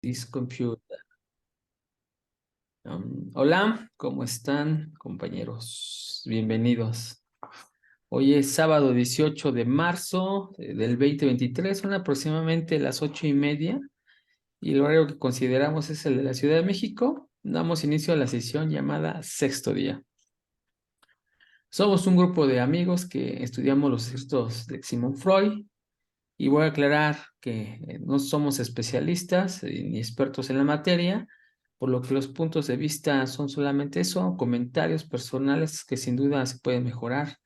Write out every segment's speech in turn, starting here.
This computer. Hola, ¿cómo están, compañeros? Bienvenidos. Hoy es sábado 18 de marzo del 2023, son aproximadamente las 8:30 y el horario que consideramos es el de la Ciudad de México. Damos inicio a la sesión llamada Sexto Día. Somos un grupo de amigos que estudiamos los escritos de Sigmund Freud y voy a aclarar que no somos especialistas ni expertos en la materia, por lo que los puntos de vista son solamente eso, comentarios personales que sin duda se pueden mejorar.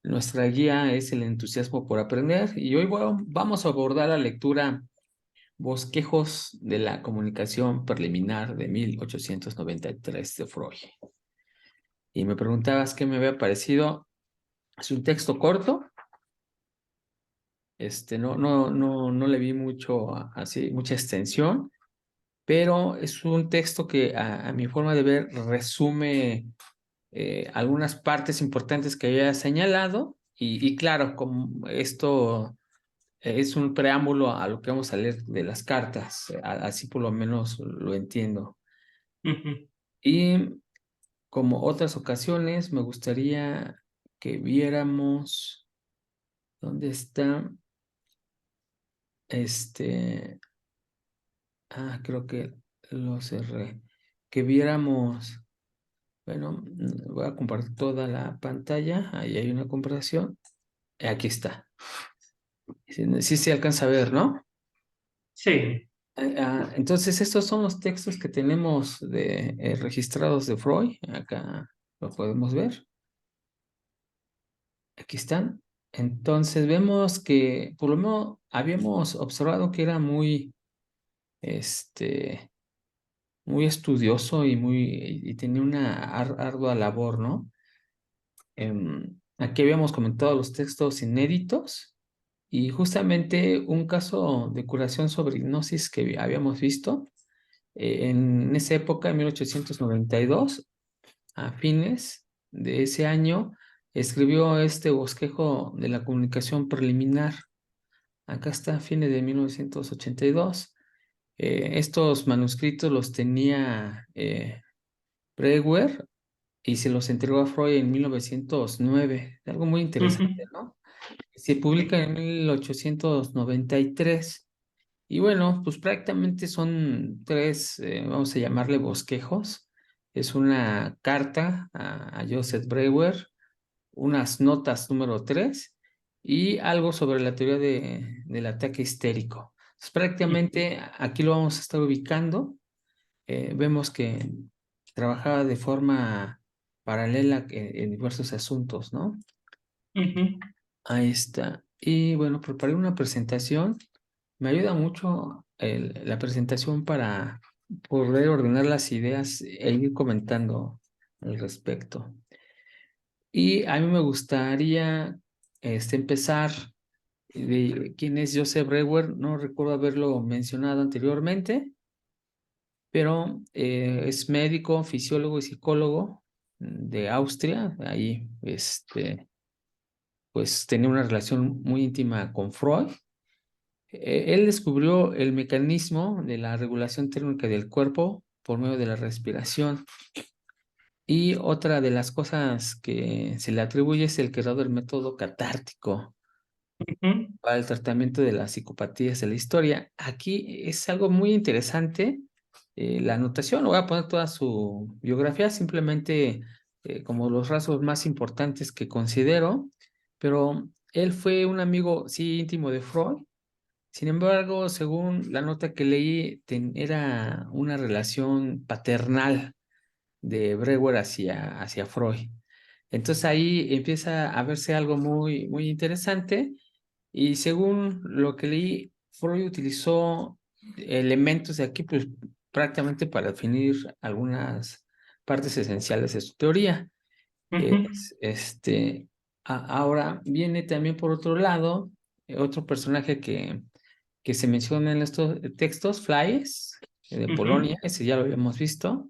Nuestra guía es el entusiasmo por aprender y hoy vamos a abordar la lectura Bosquejos de la comunicación preliminar de 1893 de Freud. Y me preguntabas qué me había parecido. Es un texto corto. No le vi así, mucha extensión, pero es un texto que a mi forma de ver resume algunas partes importantes que había señalado y claro, como esto es un preámbulo a lo que vamos a leer de las cartas, así por lo menos lo entiendo. Ujú. Y como otras ocasiones, me gustaría que viéramos dónde está este. Creo que lo cerré. Que viéramos, bueno, voy a compartir toda la pantalla. Ahí hay una comparación. Aquí está. Sí se alcanza a ver, ¿no? Sí. Entonces, estos son los textos que tenemos registrados de Freud. Acá lo podemos ver. Aquí están. Entonces, vemos que por lo menos habíamos observado que era este, muy estudioso y tenía una ardua labor, ¿no? Aquí habíamos comentado los textos inéditos y justamente un caso de curación sobre hipnosis que habíamos visto en esa época, en 1892, a fines de ese año, escribió este bosquejo de la comunicación preliminar. Acá está, a fines de 1982. Estos manuscritos los tenía Brewer y se los entregó a Freud en 1909. Algo muy interesante, Ujú. ¿no? Se publica en 1893. Y bueno, pues prácticamente son tres, vamos a llamarle bosquejos. Es una carta a Joseph Breuer, unas notas número 3 y algo sobre la teoría del ataque histérico. Entonces, prácticamente aquí lo vamos a estar ubicando. Vemos que trabajaba de forma paralela en diversos asuntos, ¿no? Ujú. Ahí está. Y bueno, preparé una presentación. Me ayuda mucho la presentación para poder ordenar las ideas e ir comentando al respecto. Y a mí me gustaría empezar de quién es Joseph Breuer. No recuerdo haberlo mencionado anteriormente, pero es médico, fisiólogo y psicólogo de Austria. Ahí, pues tenía una relación muy íntima con Freud. Él descubrió el mecanismo de la regulación térmica del cuerpo por medio de la respiración. Y otra de las cosas que se le atribuye es el creador del método catártico Ujú. para el tratamiento de las psicopatías de la historia. Aquí es algo muy interesante. La anotación, no voy a poner toda su biografía, simplemente como los rasgos más importantes que considero, pero él fue un amigo, sí, íntimo de Freud. Sin embargo, según la nota que leí, era una relación paternal de Breuer hacia Freud. Entonces ahí empieza a verse algo muy, muy interesante y según lo que leí, Freud utilizó elementos de aquí pues, prácticamente para definir algunas partes esenciales de su teoría. Ujú. Ahora viene también por otro lado otro personaje que se menciona en estos textos, Flies, de Ujú. Polonia, ese ya lo habíamos visto.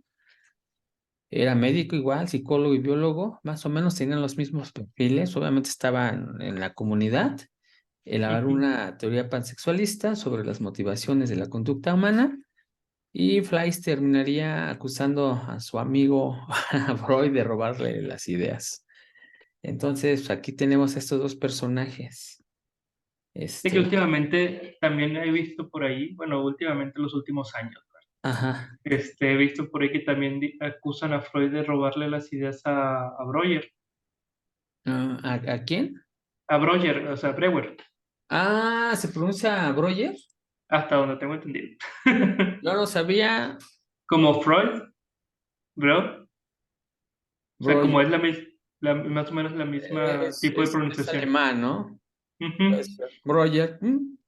Era médico igual, psicólogo y biólogo, más o menos tenían los mismos perfiles, obviamente estaban en la comunidad, elaborar Ujú. una teoría pansexualista sobre las motivaciones de la conducta humana y Fleiss terminaría acusando a su amigo a Freud de robarle las ideas. Entonces, aquí tenemos estos dos personajes. Sí, que Este, últimamente también he visto por ahí, bueno, últimamente en los últimos años, ajá. he visto por ahí que también acusan a Freud de robarle las ideas a Breuer, ¿A quién? a Breuer, o sea, Breuer, Ah, ¿se pronuncia Breuer? hasta donde tengo entendido. No lo sabía. Como Freud, Breuer, o sea, Breuer. como es más o menos la misma tipo de Es pronunciación. alemán, ¿no? Puede Ujú. ser. Breuer.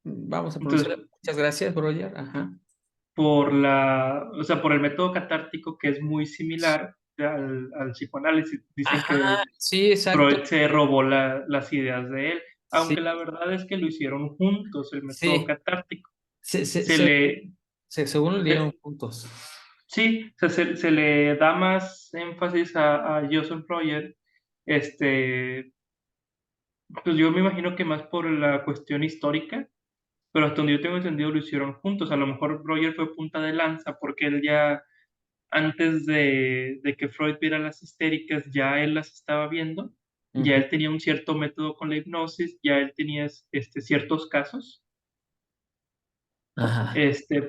Vamos a pronunciarlo. Entonces, Muchas gracias, Breuer. Ajá. o sea, por el método catártico que es muy similar al psicoanálisis, dicen que Ajá, sí, exacto. Freud se robó las ideas de él, Sí, aunque la verdad es que lo hicieron juntos, el método sí. catártico. Se, se, Se se, le, según lo dieron se- juntos. sí, se le da más énfasis a Joseph Breuer, este, pues yo me imagino que más por la cuestión histórica, pero hasta donde yo tengo entendido lo hicieron juntos. A lo mejor Breuer fue punta de lanza porque él ya, antes de que Freud viera las histéricas, ya él las estaba viendo, ya Ujú. él tenía un cierto método con la hipnosis, ya él tenía ciertos casos, Ajá.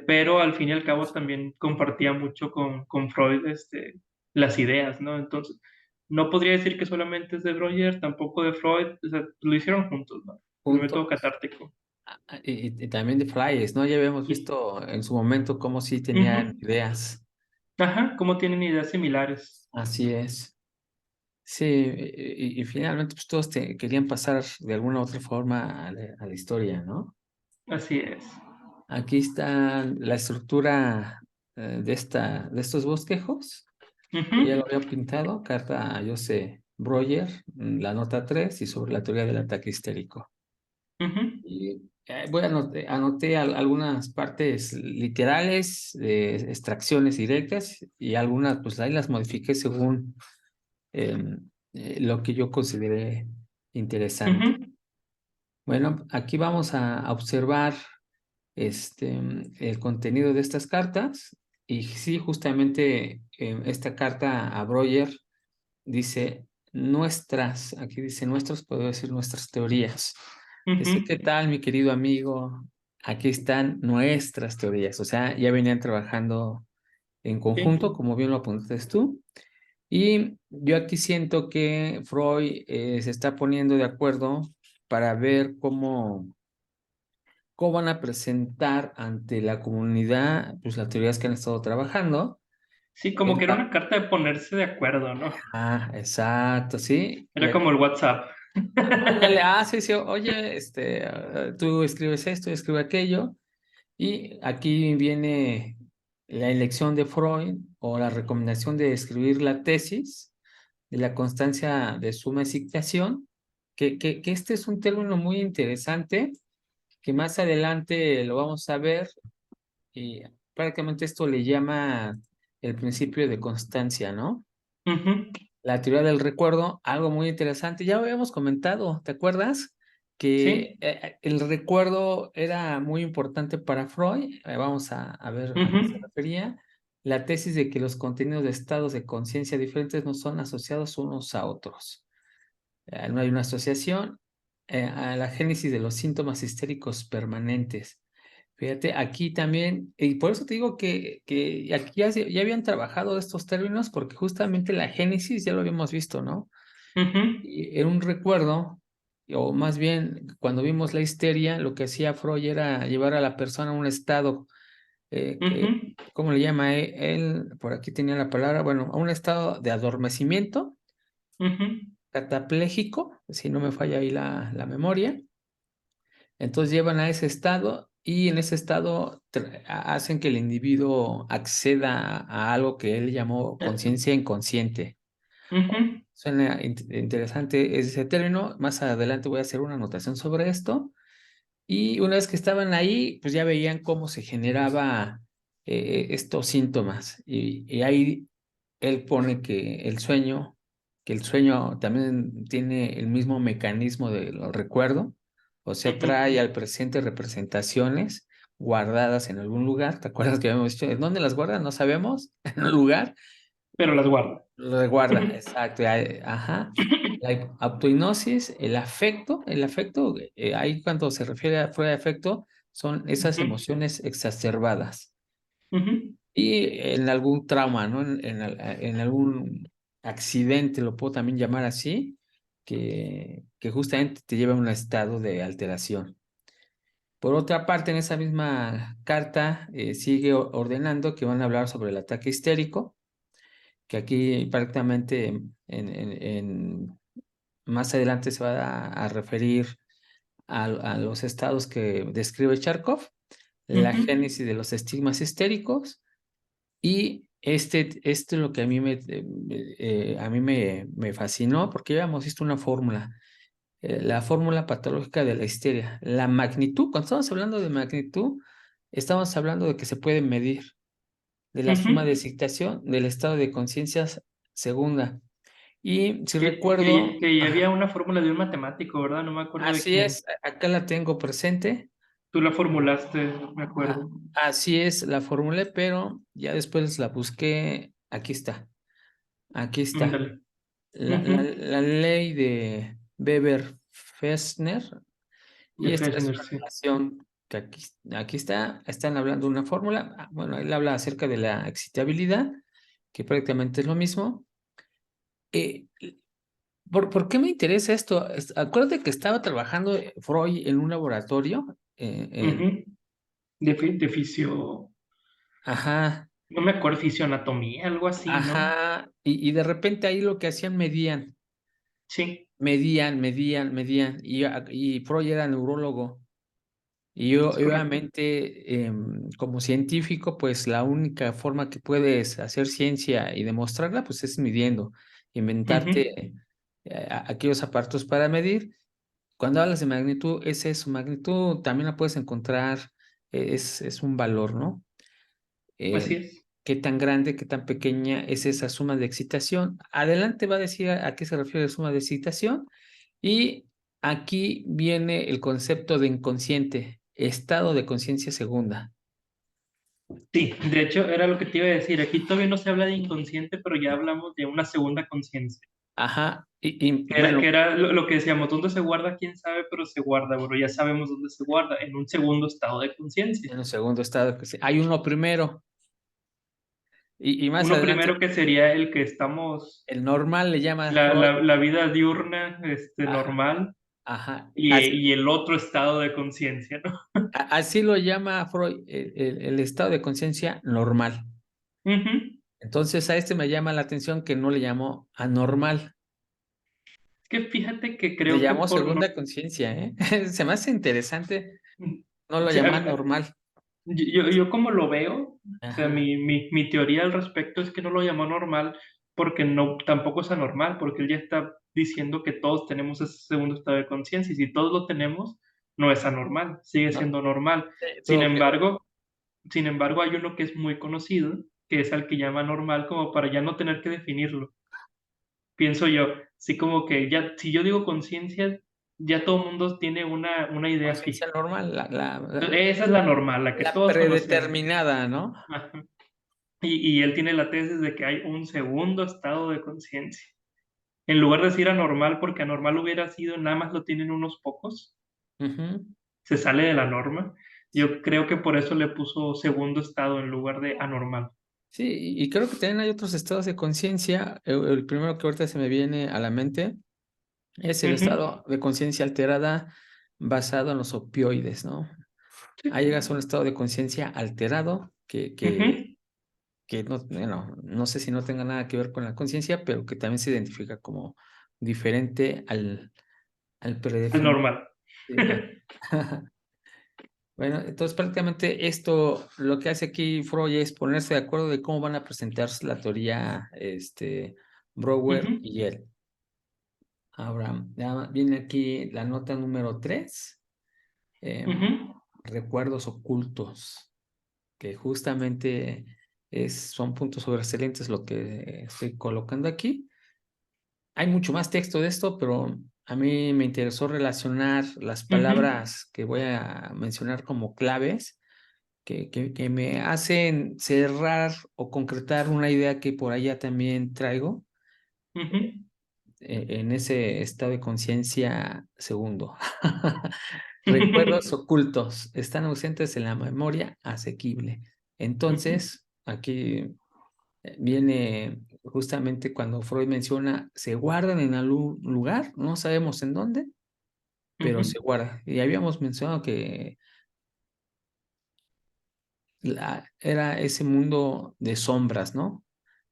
pero al fin y al cabo también compartía mucho con Freud las ideas, ¿no? Entonces, no podría decir que solamente es de Breuer, tampoco de Freud, o sea, lo hicieron juntos, ¿no? El Juntos. método catártico. Y también de Flyers, ¿no? Ya habíamos Y- visto en su momento cómo sí tenían Ujú. ideas. Ajá, cómo tienen ideas similares. Así es. Sí, y finalmente pues todos querían pasar de alguna u otra forma a la historia, ¿no? Así es. Aquí está la estructura de estos bosquejos. Ujú, Ella lo había pintado, carta a José Breuer, la nota 3 y sobre la teoría del ataque histérico. ujú, Y anoté algunas partes literales, extracciones directas y algunas, pues ahí las modifiqué según lo que yo consideré interesante. ujú. Bueno, aquí vamos a observar el contenido de estas cartas y sí, justamente esta carta a Breuer dice aquí dice nuestros, puedo decir nuestras teorías. Ujú, Dice, ¿qué tal, mi querido amigo? Aquí están nuestras teorías, o sea, ya venían trabajando en conjunto, sí, como bien lo apuntaste tú. Y yo aquí siento que Freud se está poniendo de acuerdo para ver cómo van a presentar ante la comunidad pues, las teorías que han estado trabajando. sí, como que era una carta de ponerse de acuerdo, ¿no? Exacto, sí. Era como el WhatsApp. Ándale, sí, sí, oye, tú escribes esto, yo escribo aquello, y aquí viene la elección de Freud o la recomendación de escribir la tesis de la constancia de suma y signación, que este es un término muy interesante, que más adelante lo vamos a ver, y prácticamente esto le llama el principio de constancia, ¿no? Ujú, La teoría del recuerdo, algo muy interesante. Ya lo habíamos comentado, ¿te acuerdas? Que sí, el recuerdo era muy importante para Freud. Vamos a ver a qué se ujú, refería. La tesis de que los contenidos de estados de conciencia diferentes no son asociados unos a otros. No hay una asociación. A la génesis de los síntomas histéricos permanentes. Fíjate, aquí también, y por eso te digo que aquí ya habían trabajado estos términos, porque justamente la génesis ya lo habíamos visto, ¿no? ujú, Y era un recuerdo, o más bien, cuando vimos la histeria, lo que hacía Freud era llevar a la persona a un estado, ujú, ¿cómo le llama él? Por aquí tenía la palabra, bueno, a un estado de adormecimiento ujú, catapléjico, si no me falla ahí la memoria. Entonces llevan a ese estado y en ese estado hacen que el individuo acceda a algo que él llamó conciencia inconsciente. ujú, Suena interesante ese término. Más adelante voy a hacer una anotación sobre esto. Y una vez que estaban ahí, pues ya veían cómo se generaba estos síntomas. Y ahí él pone que el sueño también tiene el mismo mecanismo del recuerdo, o sea, ujú, trae al presente representaciones guardadas en algún lugar. ¿Te acuerdas que habíamos dicho? ¿En dónde las guardan? No sabemos. En un lugar. Pero las guarda. Lo guarda, exacto. Ajá. La autohipnosis, el afecto, ahí cuando se refiere a fuera de afecto, son esas Ujú, emociones exacerbadas. ujú. Y en algún trauma, ¿no? En algún accidente, lo puedo también llamar así, que justamente te lleva a un estado de alteración. Por otra parte, en esa misma carta sigue ordenando que van a hablar sobre el ataque histérico, que aquí prácticamente más adelante se va a referir a los estados que describe Charkov, la Ujú, génesis de los estigmas histéricos. Y este es lo que a mí me fascinó, porque ya hemos visto una fórmula, la fórmula patológica de la histeria. La magnitud, cuando estamos hablando de magnitud, estamos hablando de que se puede medir, de la suma de ujú. excitación, del estado de conciencia segunda. Y si Que recuerdo, ya había ajá, una fórmula de un matemático, ¿verdad? No me acuerdo de así quién. es, acá la tengo presente. Tú la formulaste, me acuerdo. Así es, la formulé, pero ya después la busqué. Aquí está, aquí está. Ándale. Ujú. La ley de Weber-Fechner, De y esta es Fechner, una sí. relación que aquí está, están hablando de una fórmula. Bueno, él habla acerca de la excitabilidad, que prácticamente es lo mismo. Eh, ¿por qué me interesa esto? Acuérdate que estaba trabajando Freud en un laboratorio. Ujú. De fisio. Ajá, No me acuerdo, fisioanatomía, algo así, ¿no? ajá, y de repente ahí lo que hacían Sí, medían, y Freud era neurólogo. Y yo, es correcto. obviamente, como científico, pues la única forma que puedes hacer ciencia y demostrarla, pues es midiendo, Ujú. inventarte aquellos aparatos para medir. Cuando hablas de magnitud, es eso, magnitud también la puedes encontrar, es un valor, ¿no? Así Eh, es. ¿Qué tan grande, qué tan pequeña es esa suma de excitación? Adelante va a decir a qué se refiere la suma de excitación. Y aquí viene el concepto de inconsciente, estado de conciencia segunda. Sí, de hecho, era lo que te iba a decir. Aquí todavía no se habla de inconsciente, pero ya hablamos de una segunda conciencia. Ajá, Que bueno, era lo que decíamos, ¿dónde se guarda? ¿Quién sabe? Pero se guarda. Bueno, ya sabemos dónde se guarda, en un segundo estado de conciencia. en un segundo estado, hay uno primero, y más Uno adelante, primero que sería el que estamos, el normal le llama Freud. la vida diurna, Ajá, normal, ajá, y el otro estado de conciencia, ¿no? así lo llama Freud, el estado de conciencia normal. Ujú. Entonces a este me llama la atención que no le llamó anormal, Es que fíjate que le creo que llamó por no... segunda conciencia, ¿eh? Se me hace interesante, no lo Sí, llama normal. yo como lo veo, o sea, Ajá, mi teoría al respecto es que no lo llamó normal porque no, tampoco es anormal, porque él ya está diciendo que todos tenemos ese segundo estado de conciencia y si todos lo tenemos, no es anormal, sigue ¿no? siendo normal. Sin Todo quedó. embargo, sin embargo, hay uno que es muy conocido, que es al que llama normal como para ya no tener que definirlo. Pienso yo, sí como que ya, si yo digo conciencia, ya todo el mundo tiene una idea Conciencia fija. normal, Esa es la normal, la que la todos conocemos. predeterminada, ¿no? Ajá. Y él tiene la tesis de que hay un segundo estado de conciencia. En lugar de decir anormal, porque anormal hubiera sido nada más lo tienen unos pocos, Ujú. se sale de la norma. Yo creo que por eso le puso segundo estado en lugar de anormal. Sí, y creo que también hay otros estados de conciencia. El primero que ahorita se me viene a la mente es el Ujú, estado de conciencia alterada basado en los opioides, ¿no? Ahí llegas a un estado de conciencia alterado ujú. que no, bueno, no sé si no tenga nada que ver con la conciencia, pero que también se identifica como diferente al Al predefinido. normal. Sí, bueno, entonces prácticamente esto lo que hace aquí Freud es ponerse de acuerdo de cómo van a presentarse la teoría Brouwer Ujú, y él. Ahora, ya viene aquí la nota número 3, ujú, recuerdos ocultos, que justamente son puntos sobresalientes lo que estoy colocando aquí. Hay mucho más texto de esto, pero a mí me interesó relacionar las ujú, palabras que voy a mencionar como claves. que me hacen cerrar o concretar una idea que por allá también traigo Ujú. en ese estado de conciencia segundo. Recuerdos ocultos están ausentes en la memoria asequible. Ujú, Entonces, aquí viene justamente cuando Freud menciona, se guardan en algún lugar, no sabemos en dónde, pero ujú, se guarda. Y habíamos mencionado que era ese mundo de sombras, ¿no?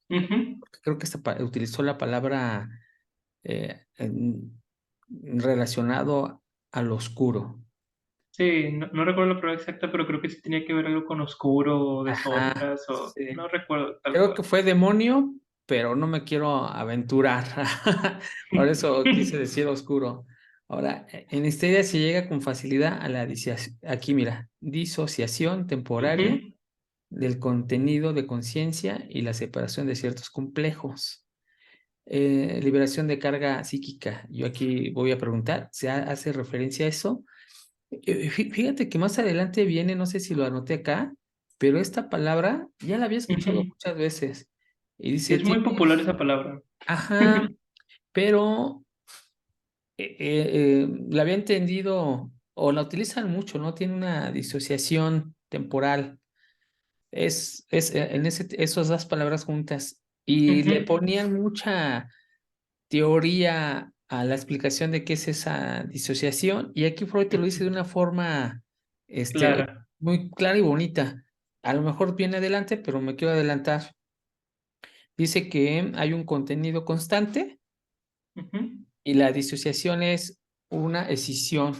ujú. Creo que utilizó la palabra relacionado al oscuro. Sí, no recuerdo la palabra exacta, pero creo que sí tenía que ver algo con oscuro, de Ajá, sombras, o sí. no recuerdo tal Creo que cual. fue demonio, pero no me quiero aventurar. Por eso quise decir oscuro. Ahora, en esta idea se llega con facilidad a la aquí mira, disociación temporaria Ujú, del contenido de conciencia y la separación de ciertos complejos. Liberación de carga psíquica. Yo aquí voy a preguntar, ¿se hace referencia a eso? Fíjate que más adelante viene, no sé si lo anoté acá, pero esta palabra ya la había escuchado ujú. muchas veces. Y dice, Es muy tiene, popular esa palabra. ajá, pero la había entendido o la utilizan mucho, ¿no? Tiene una disociación temporal. Esas dos palabras juntas. Y le Ujú, ponían mucha teoría a la explicación de qué es esa disociación, y aquí Freud te lo dice de una forma Clara. muy clara y bonita. A lo mejor viene adelante, pero me quiero adelantar. Dice que hay un contenido constante Ujú. y la disociación es una escisión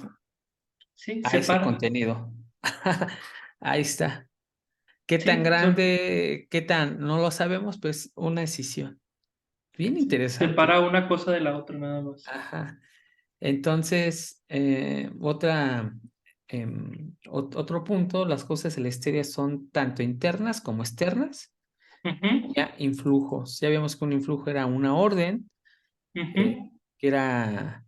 Sí, a ese separa. contenido. Ahí está. ¿Qué tan Sí, grande, qué tan? No lo sabemos, pues una escisión. Bien sí, interesante. separa una cosa de la otra nada más. Ajá. Entonces, otro punto, las cosas celestiales son tanto internas como externas, Ujú, ya influjos. Ya vimos que un influjo era una orden, ujú, eh, que era,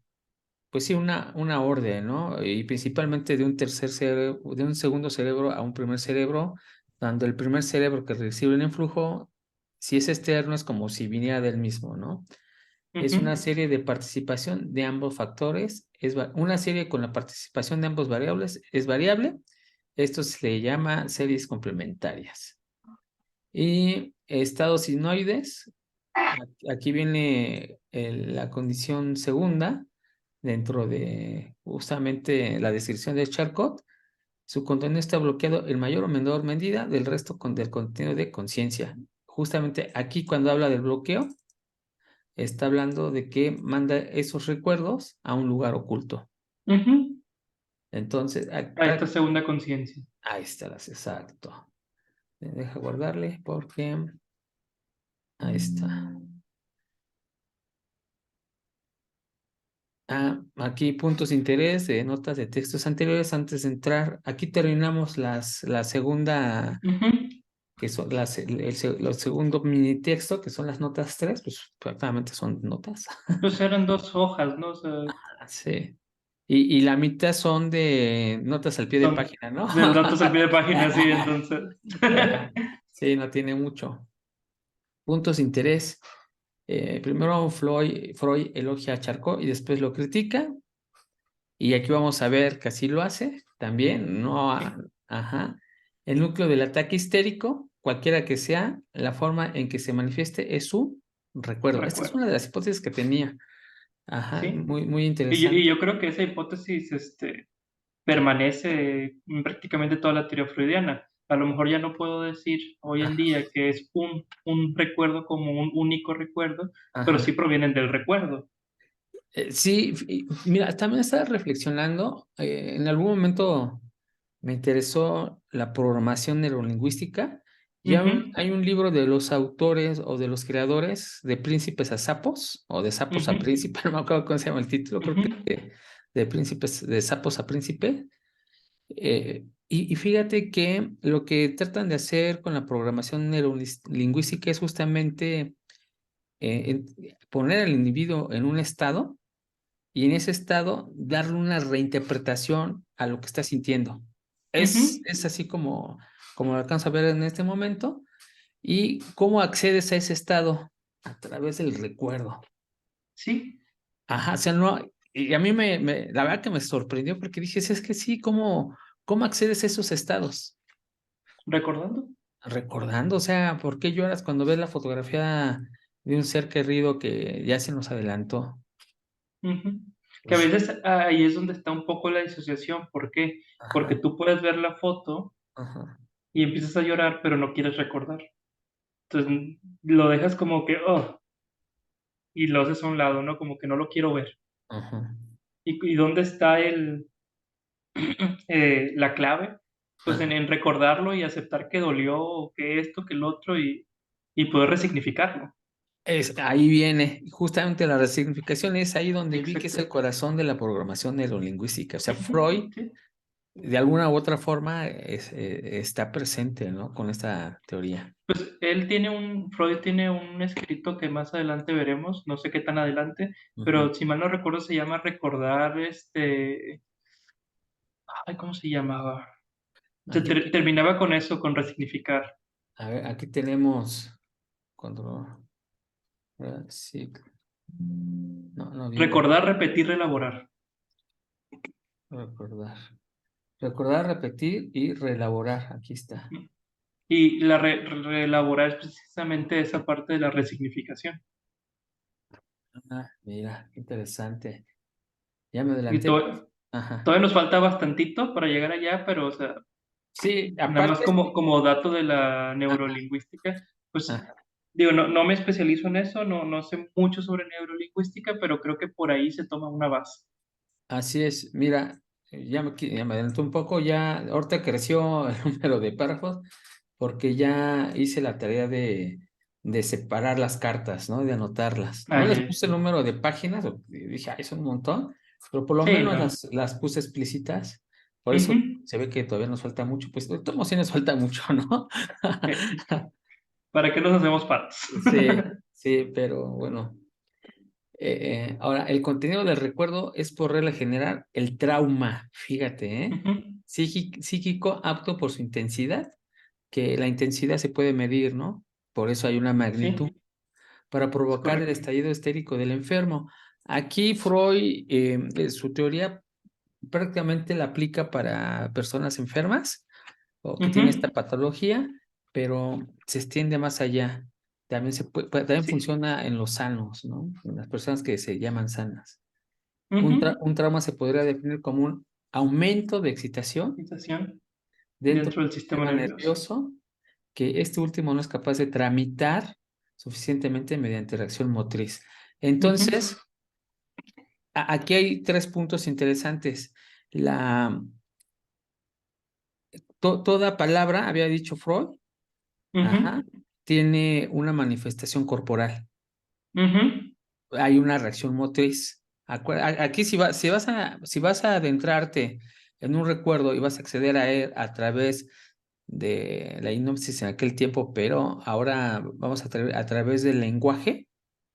pues sí, una orden, ¿no? Y principalmente de un tercer cerebro, de un segundo cerebro a un primer cerebro, cuando el primer cerebro que recibe el influjo, si es externo, es como si viniera del mismo, ¿no? Es una ujú, serie de participación de ambos factores, una serie con la participación de ambos variables es variable. Esto se le llama series complementarias. Y estados sinoides, aquí viene la condición segunda dentro de justamente la descripción de Charcot. Su contenido está bloqueado en mayor o menor medida del resto del contenido de conciencia. Justamente aquí cuando habla del bloqueo, está hablando de que manda esos recuerdos a un lugar oculto. ujú. Entonces, A esta segunda conciencia. ahí está, exacto. Deja guardarle porque ahí está. Aquí puntos de interés de notas de textos anteriores antes de entrar. Aquí terminamos la segunda, Ujú. que son los segundo mini texto, que son las notas 3, pues prácticamente son notas. Pues eran 2 hojas, ¿no? O sea, Sí. Y la mitad son de notas al pie de son página, ¿no? de datos al pie de página, sí, entonces. Ajá. Sí, no tiene mucho. Puntos de interés. Primero Freud elogia a Charcot y después lo critica. Y aquí vamos a ver que así lo hace también. No, Sí, ajá. El núcleo del ataque histérico, cualquiera que sea, la forma en que se manifieste es su recuerdo. Esta es recuerdo. una de las hipótesis que tenía. Ajá, Sí. muy Y interesante. yo creo que esa hipótesis, permanece en prácticamente toda la teoría freudiana. A lo mejor ya no puedo decir hoy en Ajá. día que es un recuerdo como un único recuerdo, pero sí Ajá. provienen del recuerdo. Sí, mira, también estaba reflexionando, en algún momento me interesó la programación neurolingüística y Ujú, hay un libro de los autores o de los creadores de Príncipes a Sapos o de Sapos ujú, a Príncipe, no me acuerdo cómo se llama el título, creo ujú. que de Príncipes, de Sapos a Príncipe. Y fíjate que lo que tratan de hacer con la programación neurolingüística es justamente poner al individuo en un estado y en ese estado darle una reinterpretación a lo que está sintiendo. Ujú. Es así como lo alcanzo a ver en este momento. ¿Y cómo accedes a ese estado? A través del recuerdo. Sí, Ajá, o sea, no, y a mí la verdad que me sorprendió porque dije, es que sí, ¿cómo accedes a esos estados? recordando. Recordando, o sea, ¿por qué lloras cuando ves la fotografía de un ser querido que ya se nos adelantó? Ujú. Que a Pues, veces ahí es donde está un poco la disociación. ¿Por qué? Porque ajá, tú puedes ver la foto ajá, y empiezas a llorar, pero no quieres recordar. Entonces lo dejas como que, oh, y lo haces a un lado, ¿no? Como que no lo quiero ver. ajá, Y dónde está la clave? Pues ajá. en recordarlo y aceptar que dolió, o que esto, que el otro, y poder resignificarlo. Ahí viene, justamente la resignificación es ahí donde vi que es Exacto. el corazón de la programación neurolingüística. O sea, Ujú, Freud, sí. de alguna u otra forma, está presente, ¿no? Con esta teoría. Pues Freud tiene un escrito que más adelante veremos, no sé qué tan adelante, Ujú. pero si mal no recuerdo se llama Recordar, ay, ¿cómo se llamaba? Aquí, Terminaba con eso, con resignificar. a ver, aquí tenemos cuando sí, no, no viene. Recordar, repetir, relaborar. Recordar. Recordar, repetir y reelaborar. Aquí está. Y relaborar es precisamente esa parte de la resignificación. Ah, mira, qué interesante. Ya me Y adelanté. Ajá. todavía nos falta bastantito para llegar allá, pero, o sea, Sí, nada más aparte. como dato de la Ajá, neurolingüística, pues ajá. digo, no me especializo en eso, no sé mucho sobre neurolingüística, pero creo que por ahí se toma una base. Así es. Mira, ya me adelanté un poco. Ya ahorita creció el número de párrafos porque ya hice la tarea de separar las cartas, ¿no? De anotarlas. Ah, No les ya, puse el número de páginas, dije, es un montón, pero por lo sí, menos no. las puse explícitas. Por eso Ujú. se ve que todavía nos falta mucho, pues de todos modos sí nos falta mucho, ¿no? ¿Para qué nos hacemos patos? Sí, sí, pero bueno. Ahora, el contenido del recuerdo es por regla general el trauma, fíjate, ¿eh? Ujú. Psíquico apto por su intensidad, que la intensidad se puede medir, ¿no? Por eso hay una Sí, magnitud para es provocar el correcto. estallido histérico del enfermo. Aquí Freud, su teoría prácticamente la aplica para personas enfermas o que Ujú. tienen esta patología, pero se extiende más allá. También también Sí. funciona en los sanos, ¿no? En las personas que se llaman sanas. Ujú. Un trauma se podría definir como un aumento de excitación Sensación dentro dentro del del sistema sistema nervioso. nervioso que este último no es capaz de tramitar suficientemente mediante reacción motriz. Ujú. Entonces, aquí hay tres puntos interesantes. La, toda palabra, había dicho Freud, Ujú. ajá, tiene una manifestación corporal. Ujú. Hay una reacción motriz. Aquí si vas a adentrarte en un recuerdo y vas a acceder a él a través de la hipnosis en aquel tiempo, pero ahora vamos a través del lenguaje,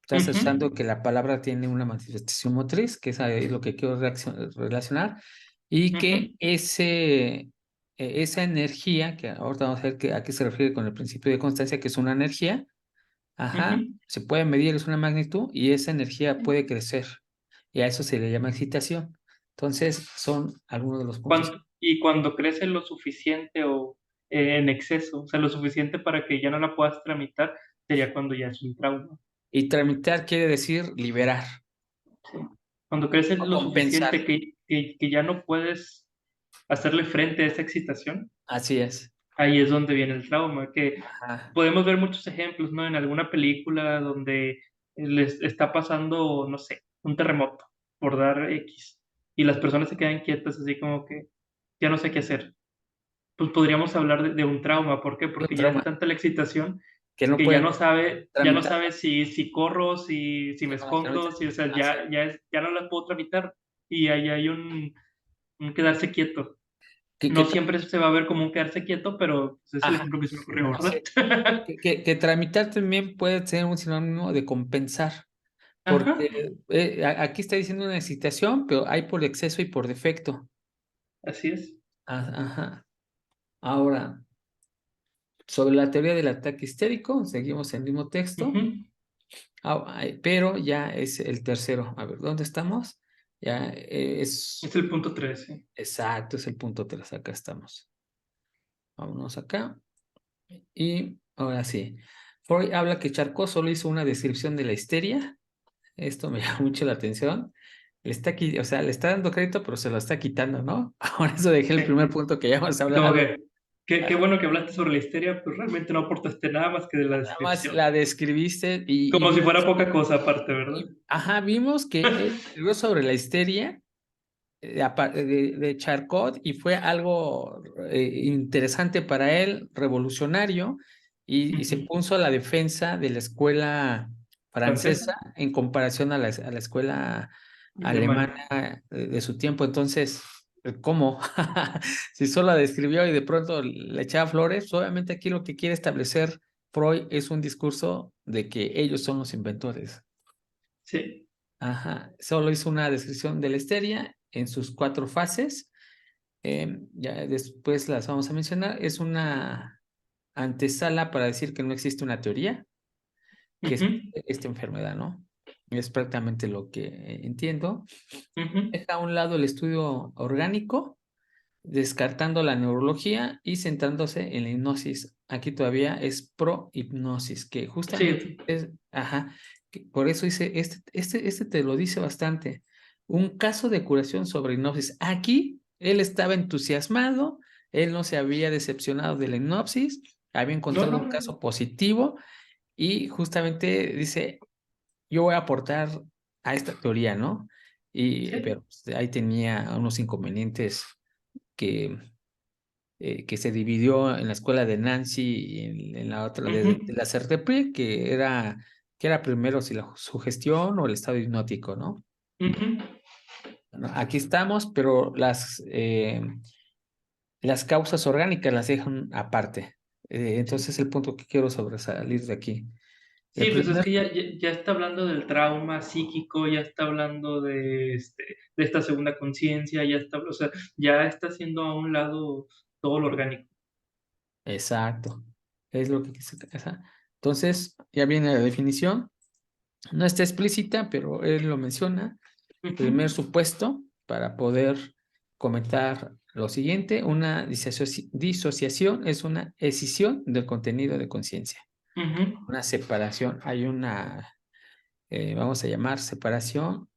estás Ujú. usando que la palabra tiene una manifestación motriz, que es ahí lo que quiero relacionar, y Ujú. que esa energía, que ahorita vamos a ver a qué se refiere con el principio de constancia, que es una energía. Ajá, Ujú. se puede medir, es una magnitud y esa energía puede crecer. Y a eso se le llama excitación. Entonces, son algunos de los puntos. Y cuando crece lo suficiente o en exceso, o sea, lo suficiente para que ya no la puedas tramitar, sería cuando ya es un trauma. Y tramitar quiere decir liberar Sí. Cuando crece o lo compensar. suficiente que ya no puedes hacerle frente a esa excitación, Así es. ahí es donde viene el trauma, que Ajá. podemos ver muchos ejemplos, ¿no? En alguna película donde les está pasando, no sé, un terremoto, por dar X, y las personas se quedan quietas así como que ya no sé qué hacer. Pues podríamos hablar de un trauma, ¿por qué? Un Porque ya es trauma tanta la excitación que no que pueden ya no tramitar. sabe si corro, si me Que no las escondo, tramitan. si, o sea, Así es. ya no las puedo tramitar, y ahí hay un quedarse quieto. Que No siempre se va a ver como un quedarse quieto, pero pues, es el ajá, ejemplo que se me ocurrió, así ¿verdad? es. Que tramitar también puede ser un sinónimo de compensar. Ajá, Porque aquí está diciendo una excitación, pero hay por exceso y por defecto. así es. Ajá. Ahora, sobre la teoría del ataque histérico, seguimos en el mismo texto, Ujú. pero ya es el tercero. A ver, ¿dónde estamos? Ya Es el punto 13. exacto, es el punto 3. Acá estamos. Vámonos acá. Y ahora sí. Freud habla que Charcot solo hizo una descripción de la histeria. Esto me llama mucho la atención. O sea, le está dando crédito, pero se lo está quitando, ¿no? Por eso dejé el primer punto que ya hemos Como hablado. que, qué bueno que hablaste sobre la histeria, pues realmente no aportaste nada más que de la Nada más descripción. la describiste y Como si fuera vimos, poca cosa aparte, ¿verdad? ajá, vimos que él escribió sobre la histeria de Charcot y fue algo interesante para él, revolucionario, y se Ujú. puso a la defensa de la escuela ¿Francesa? francesa en comparación a la escuela Alemana. alemana de su tiempo. Entonces, ¿cómo? Si solo la describió y de pronto le echaba flores, obviamente aquí lo que quiere establecer Freud es un discurso de que ellos son los inventores. Sí. Ajá, solo hizo una descripción de la histeria en sus 4 fases. Ya después las vamos a mencionar. Es una antesala para decir que no existe una teoría, que es Ujú. esta enfermedad, ¿no? Es prácticamente lo que entiendo. Ujú. Deja a un lado el estudio orgánico, descartando la neurología y centrándose en la hipnosis. Aquí todavía es pro hipnosis, que justamente Sí. es, ajá, por eso dice, este te lo dice bastante. Un caso de curación sobre hipnosis. Aquí él estaba entusiasmado, él no se había decepcionado de la hipnosis, había No, encontrado no, un no. caso positivo y justamente dice, yo voy a aportar a esta teoría, ¿no? Sí. Pero pues, ahí tenía unos inconvenientes que que se dividió en la escuela de Nancy y en la otra de Ujú. la CERTEPRI, que era primero si la sugestión o el estado hipnótico, ¿no? Ujú. Bueno, aquí estamos, pero las causas orgánicas las dejan aparte. Sí. Entonces, el punto que quiero sobresalir de aquí. El Sí, pues es primer, que ya está hablando del trauma psíquico, ya está hablando de esta segunda conciencia, ya está, o sea, ya está haciendo a un lado todo lo orgánico. exacto, es lo que quise casar. Entonces, ya viene la definición. No está explícita, pero él lo menciona. Ujú. Primer supuesto para poder comentar lo siguiente, una disociación es una escisión del contenido de conciencia, Ujú. una separación, hay una, vamos a llamar separación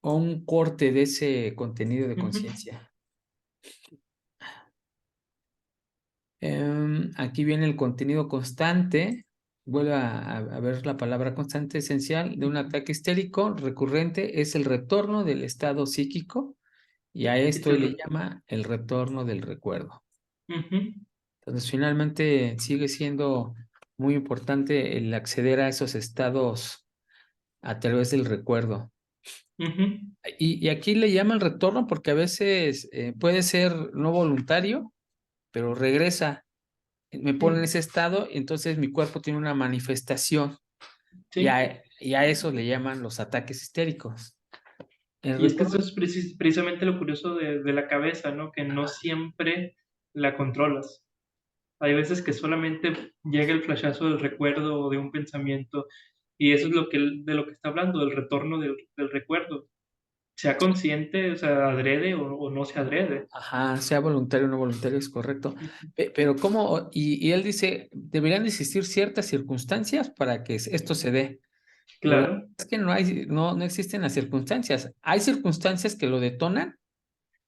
o un corte de ese contenido de Ujú. conciencia. Aquí viene el contenido constante, vuelve a ver la palabra constante esencial de un Ujú. ataque histérico recurrente, es el retorno del estado psíquico. Y a Es esto él el le reto. llama el retorno del recuerdo. Ujú. Entonces, finalmente sigue siendo muy importante el acceder a esos estados a través del recuerdo. Ujú. Y aquí le llaman retorno porque a veces puede ser no voluntario, pero regresa, me pone en Sí, ese estado, y entonces mi cuerpo tiene una manifestación sí. y a eso le llaman los ataques histéricos. El Y es que retorno, eso es precisamente lo curioso de la cabeza, ¿no? Que no siempre la controlas. Hay veces que solamente llega el flashazo del recuerdo o de un pensamiento, y eso es lo que de lo que está hablando, del retorno del recuerdo. Sea consciente, o sea, adrede o no se adrede. ajá, sea voluntario o no voluntario, es correcto. Ujú. Pero ¿cómo? Y él dice, deberían de existir ciertas circunstancias para que esto se dé. Pero la verdad Claro, es que no existen las circunstancias. Hay circunstancias que lo detonan,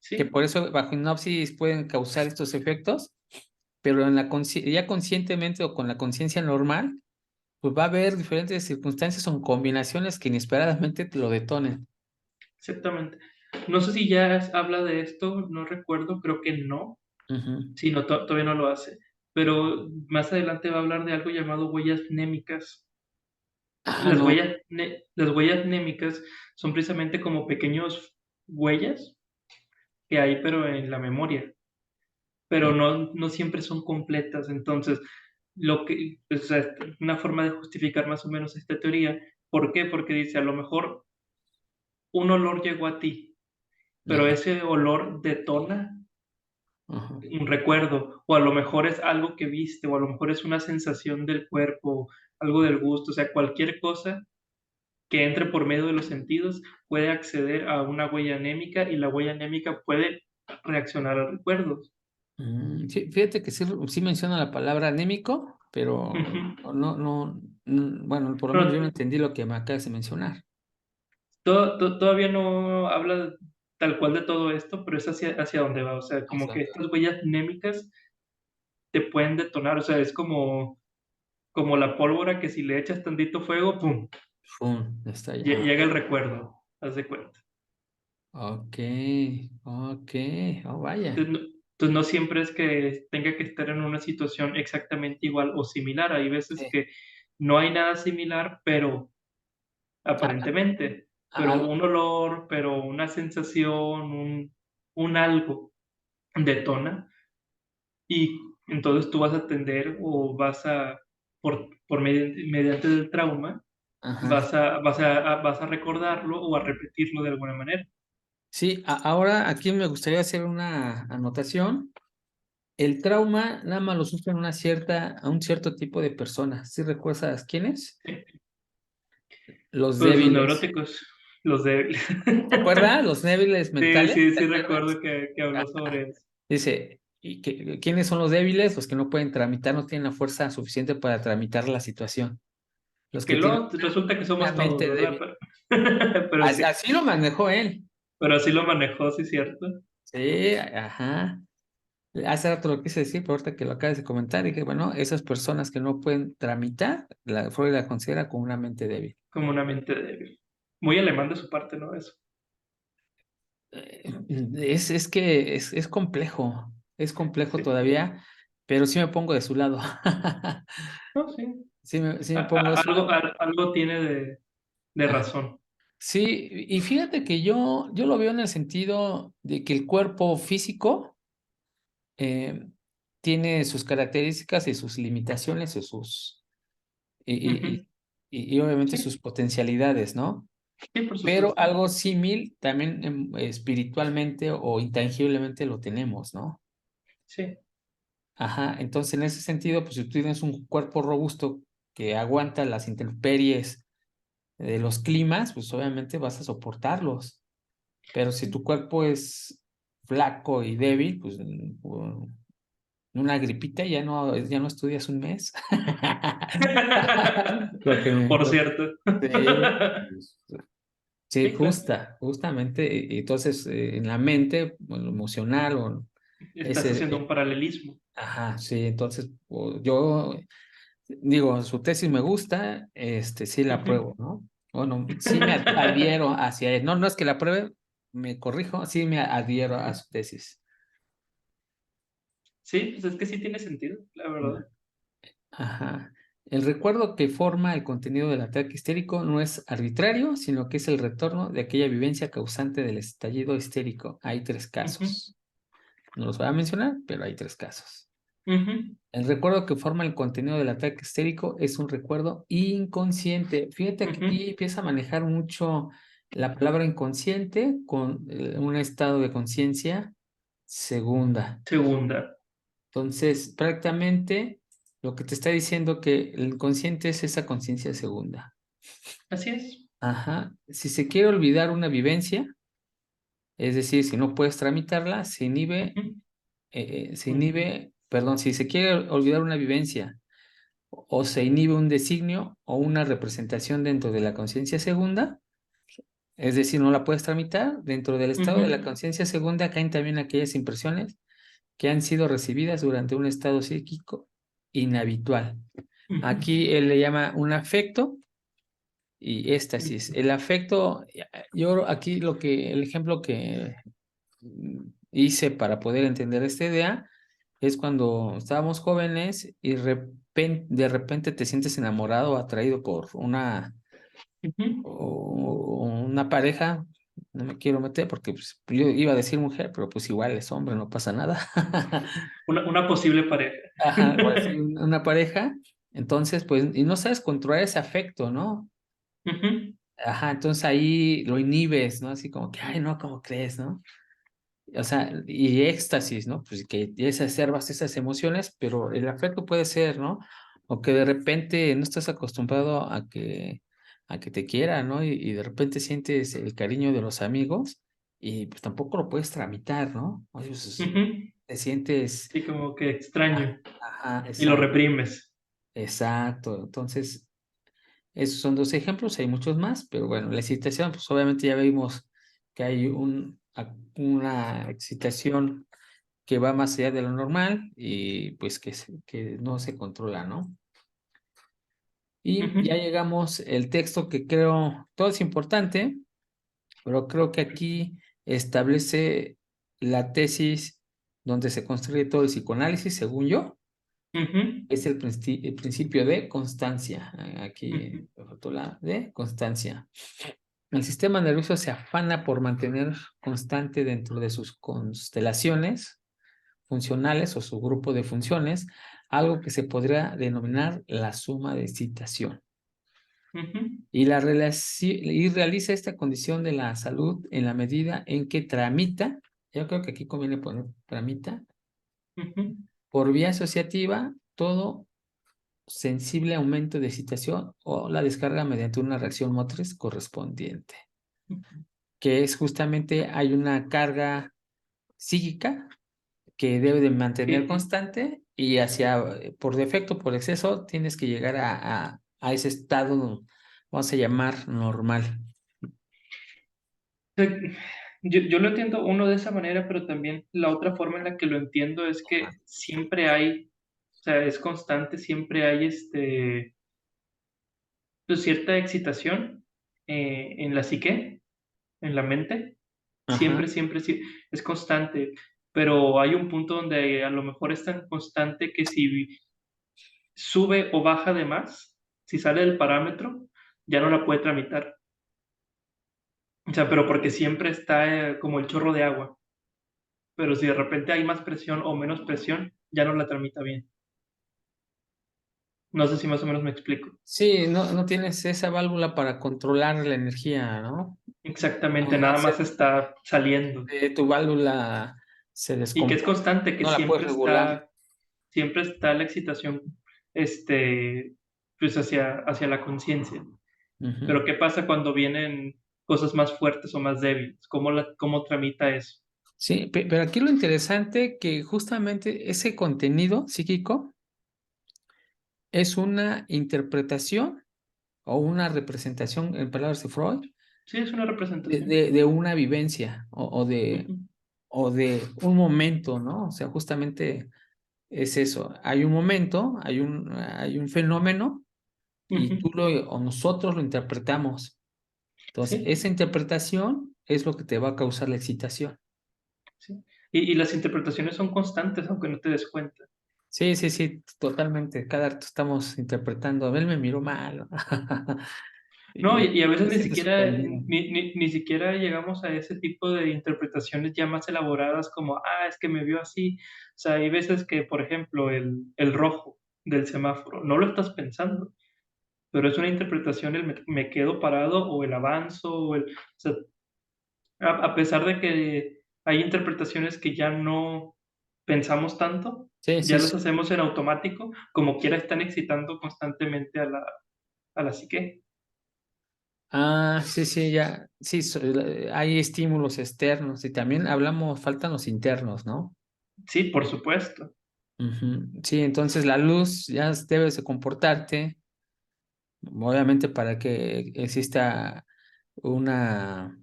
que sí, por eso bajo hipnosis pueden causar estos efectos, pero en ya conscientemente o con la conciencia normal, pues va a haber diferentes circunstancias o combinaciones que inesperadamente te lo detonen. exactamente. No sé si ya habla de esto, no recuerdo, creo que no. Ujú. Sí, no, todavía no lo hace. Pero más adelante va a hablar de algo llamado huellas mnémicas. Ah, no. Las huellas mnémicas son precisamente como pequeños huellas que hay, pero en la memoria, pero no siempre son completas. Entonces, o sea, una forma de justificar más o menos esta teoría, ¿por qué? Porque dice, a lo mejor un olor llegó a ti, pero Ajá. ese olor detona Ajá. un recuerdo, o a lo mejor es algo que viste, o a lo mejor es una sensación del cuerpo, algo del gusto, o sea, cualquier cosa que entre por medio de los sentidos puede acceder a una huella anémica y la huella anémica puede reaccionar a recuerdos. Sí, fíjate que sí menciona la palabra anémico, pero Ujú. bueno, por lo menos yo no Pero entendí lo que me acabas de mencionar. todavía no habla tal cual de todo esto, pero es hacia dónde va. O sea, como ¿Hacia que dónde va? estas huellas anémicas te pueden detonar. O sea, es como la pólvora que si le echas tantito fuego, ¡pum! Fum, está ahí. Llega el recuerdo, haz de cuenta. Ok, ok, oh vaya. Entonces no siempre es que tenga que estar en una situación exactamente igual o similar. Hay veces Sí. que no hay nada similar, pero A- aparentemente, pero a- un olor, pero una sensación, un algo detona y entonces tú vas a tender o vas a, mediante el trauma, ajá. vas a recordarlo o a repetirlo de alguna manera. Sí, ahora aquí me gustaría hacer una anotación. El trauma nada más lo sufren a un cierto tipo de personas. ¿Sí recuerdas quiénes? Sí. Los Pues los débiles. neuróticos, los débiles. ¿Te acuerdas? Los débiles Sí, mentales, sí, ¿te sí acuerdas? recuerdo que habló Ajá. sobre eso. Dice, ¿quiénes son los débiles? Los que no pueden tramitar, no tienen la fuerza suficiente para tramitar la situación. Los Que que tienen luego resulta que una somos todos, mente ¿verdad? débil. Pero Así, sí, así lo manejó él. pero así lo manejó, sí, cierto. Sí, ajá. Hace rato lo quise decir, pero ahorita que lo acabas de comentar, dije, bueno, esas personas que no pueden tramitar, Freud la considera como una mente débil. Como una mente débil. Muy alemán de su parte, ¿no? Eso. Es complejo, es complejo Sí. todavía, pero sí me pongo de su lado. No, sí. Sí me pongo de su Algo, lado. algo tiene de Ajá. razón. Sí, y fíjate que yo lo veo en el sentido de que el cuerpo físico eh, tiene sus características y sus limitaciones y, y, Ujú. y, y obviamente sus Sí, potencialidades, ¿no? sí, por Pero supuesto. algo símil también espiritualmente o intangiblemente lo tenemos, ¿no? Sí. Ajá, entonces en ese sentido, pues si tú tienes un cuerpo robusto que aguanta las intemperies de los climas, pues obviamente vas a soportarlos. Pero si tu cuerpo es flaco y débil, pues una gripita ya no estudias un mes. Lo que me, Por lo- cierto. sí, sí, Sí, claro. justamente. Y entonces, en la mente, o en lo emocional, o Estás ese, haciendo un paralelismo. ajá, sí, entonces yo digo, su tesis me gusta, sí la Ujú. apruebo, ¿no? Bueno, sí me adhiero hacia él. No, no es que la apruebe, me corrijo, sí me adhiero a su tesis. Sí, pues es que sí tiene sentido, la Mm. verdad. Ajá. El recuerdo que forma el contenido del ataque histérico no es arbitrario, sino que es el retorno de aquella vivencia causante del estallido histérico. Hay tres Ujú, casos. No los voy a mencionar, pero hay tres casos. ujú, El recuerdo que forma el contenido del ataque histérico es un recuerdo inconsciente. Fíjate que ujú. aquí empieza a manejar mucho la palabra inconsciente con un estado de conciencia segunda. Segunda. Entonces, prácticamente lo que te está diciendo que el inconsciente es esa conciencia segunda. Así es. Ajá. Si se quiere olvidar una vivencia, es decir, si no puedes tramitarla, Ujú, se inhibe, perdón, si se quiere olvidar una vivencia o se inhibe un designio o una representación dentro de la conciencia segunda, es decir, no la puedes tramitar, dentro del estado de la ujú, conciencia segunda caen también aquellas impresiones que han sido recibidas durante un estado psíquico inhabitual. ujú, Aquí él le llama un afecto y éxtasis. El afecto, yo aquí el ejemplo que hice para poder entender esta idea es cuando estábamos jóvenes y de repente te sientes enamorado o atraído por ujú. una pareja. No me quiero meter porque pues, yo iba a decir mujer, pero pues igual es hombre, no pasa nada. Una posible pareja. Ajá, voy a decir una pareja, entonces pues, y no sabes controlar ese afecto, ¿no? Ujú. Ajá, entonces ahí lo inhibes, ¿no? Así como que, ay, no, ¿cómo crees, no? o sea, y éxtasis, ¿no? Pues que exacerbas esas emociones, pero el afecto puede ser, ¿no? O que de repente no estás acostumbrado a que te quieran, ¿no? Y de repente sientes el cariño de los amigos y pues tampoco lo puedes tramitar, ¿no? O sea, Ujú. te sientes, Sí, como que extraño ajá, y lo exacto, reprimes. exacto. Entonces, esos son dos ejemplos, hay muchos más, pero bueno, la excitación, pues obviamente ya vimos que hay una excitación que va más allá de lo normal y pues que no se controla, ¿no? Y ya Ujú, llegamos el texto que creo, todo es importante, pero creo que aquí establece la tesis donde se construye todo el psicoanálisis, según yo, ujú, es el principio de constancia. Aquí ujú, me faltó la de constancia. El sistema nervioso se afana por mantener constante dentro de sus constelaciones funcionales o su grupo de funciones, algo que se podría denominar la suma de excitación. ujú, Y realiza esta condición de la salud en la medida en que tramita, yo creo que aquí conviene poner tramita, ujú, por vía asociativa todo sensible aumento de excitación o la descarga mediante una reacción motriz correspondiente, ujú. que es justamente hay una carga psíquica que debe de mantener Sí, constante y por defecto, por exceso, tienes que llegar a ese estado, vamos a llamar normal. sí. Yo lo entiendo uno de esa manera, pero también la otra forma en la que lo entiendo es Ajá. que siempre hay, o sea, es constante, siempre hay pues, cierta excitación en la psique, en la mente. Ajá. Siempre, siempre, sí, es constante, pero hay un punto donde a lo mejor es tan constante que si sube o baja de más, si sale del parámetro, ya no la puede tramitar. O sea, pero porque siempre está como el chorro de agua. Pero si de repente hay más presión o menos presión, ya no la tramita bien. No sé si más o menos me explico. Sí, no tienes esa válvula para controlar la energía, ¿no? Exactamente, No nada sé, más está saliendo. tu válvula se Y que es descompone, constante, que no la puedes regular. siempre está la excitación, este, pues hacia la conciencia. Ujú. Pero ¿qué pasa cuando vienen cosas más fuertes o más débiles? ¿Cómo tramita eso? Sí, pero aquí lo interesante que justamente ese contenido psíquico es una interpretación o una representación, en palabras de Freud, Sí, es una de, representación. de una vivencia Ujú, o de un momento, ¿no? O sea, justamente es eso. Hay un momento, hay un fenómeno y ujú. o nosotros lo interpretamos. Entonces, Sí, esa interpretación es lo que te va a causar la excitación. sí. Y las interpretaciones son constantes, aunque no te des cuenta. Sí, sí, sí, totalmente. Cada rato estamos interpretando, él me miró mal. No, Y y a veces te sientes sorprendido. ni siquiera llegamos a ese tipo de interpretaciones ya más elaboradas como, es que me vio así. O sea, hay veces que, por ejemplo, el rojo del semáforo, no lo estás pensando, pero es una interpretación el me quedo parado o el avanzo, o sea, a pesar de que hay interpretaciones que ya no pensamos tanto, Sí, ya sí, las sí. hacemos en automático, como quiera están excitando constantemente a la psique. Ah, sí, sí, ya. Sí, hay estímulos externos y también hablamos, faltan los internos, ¿no? Sí, por supuesto. Ujú. Sí, entonces la luz ya debes de comportarte, obviamente para que exista una,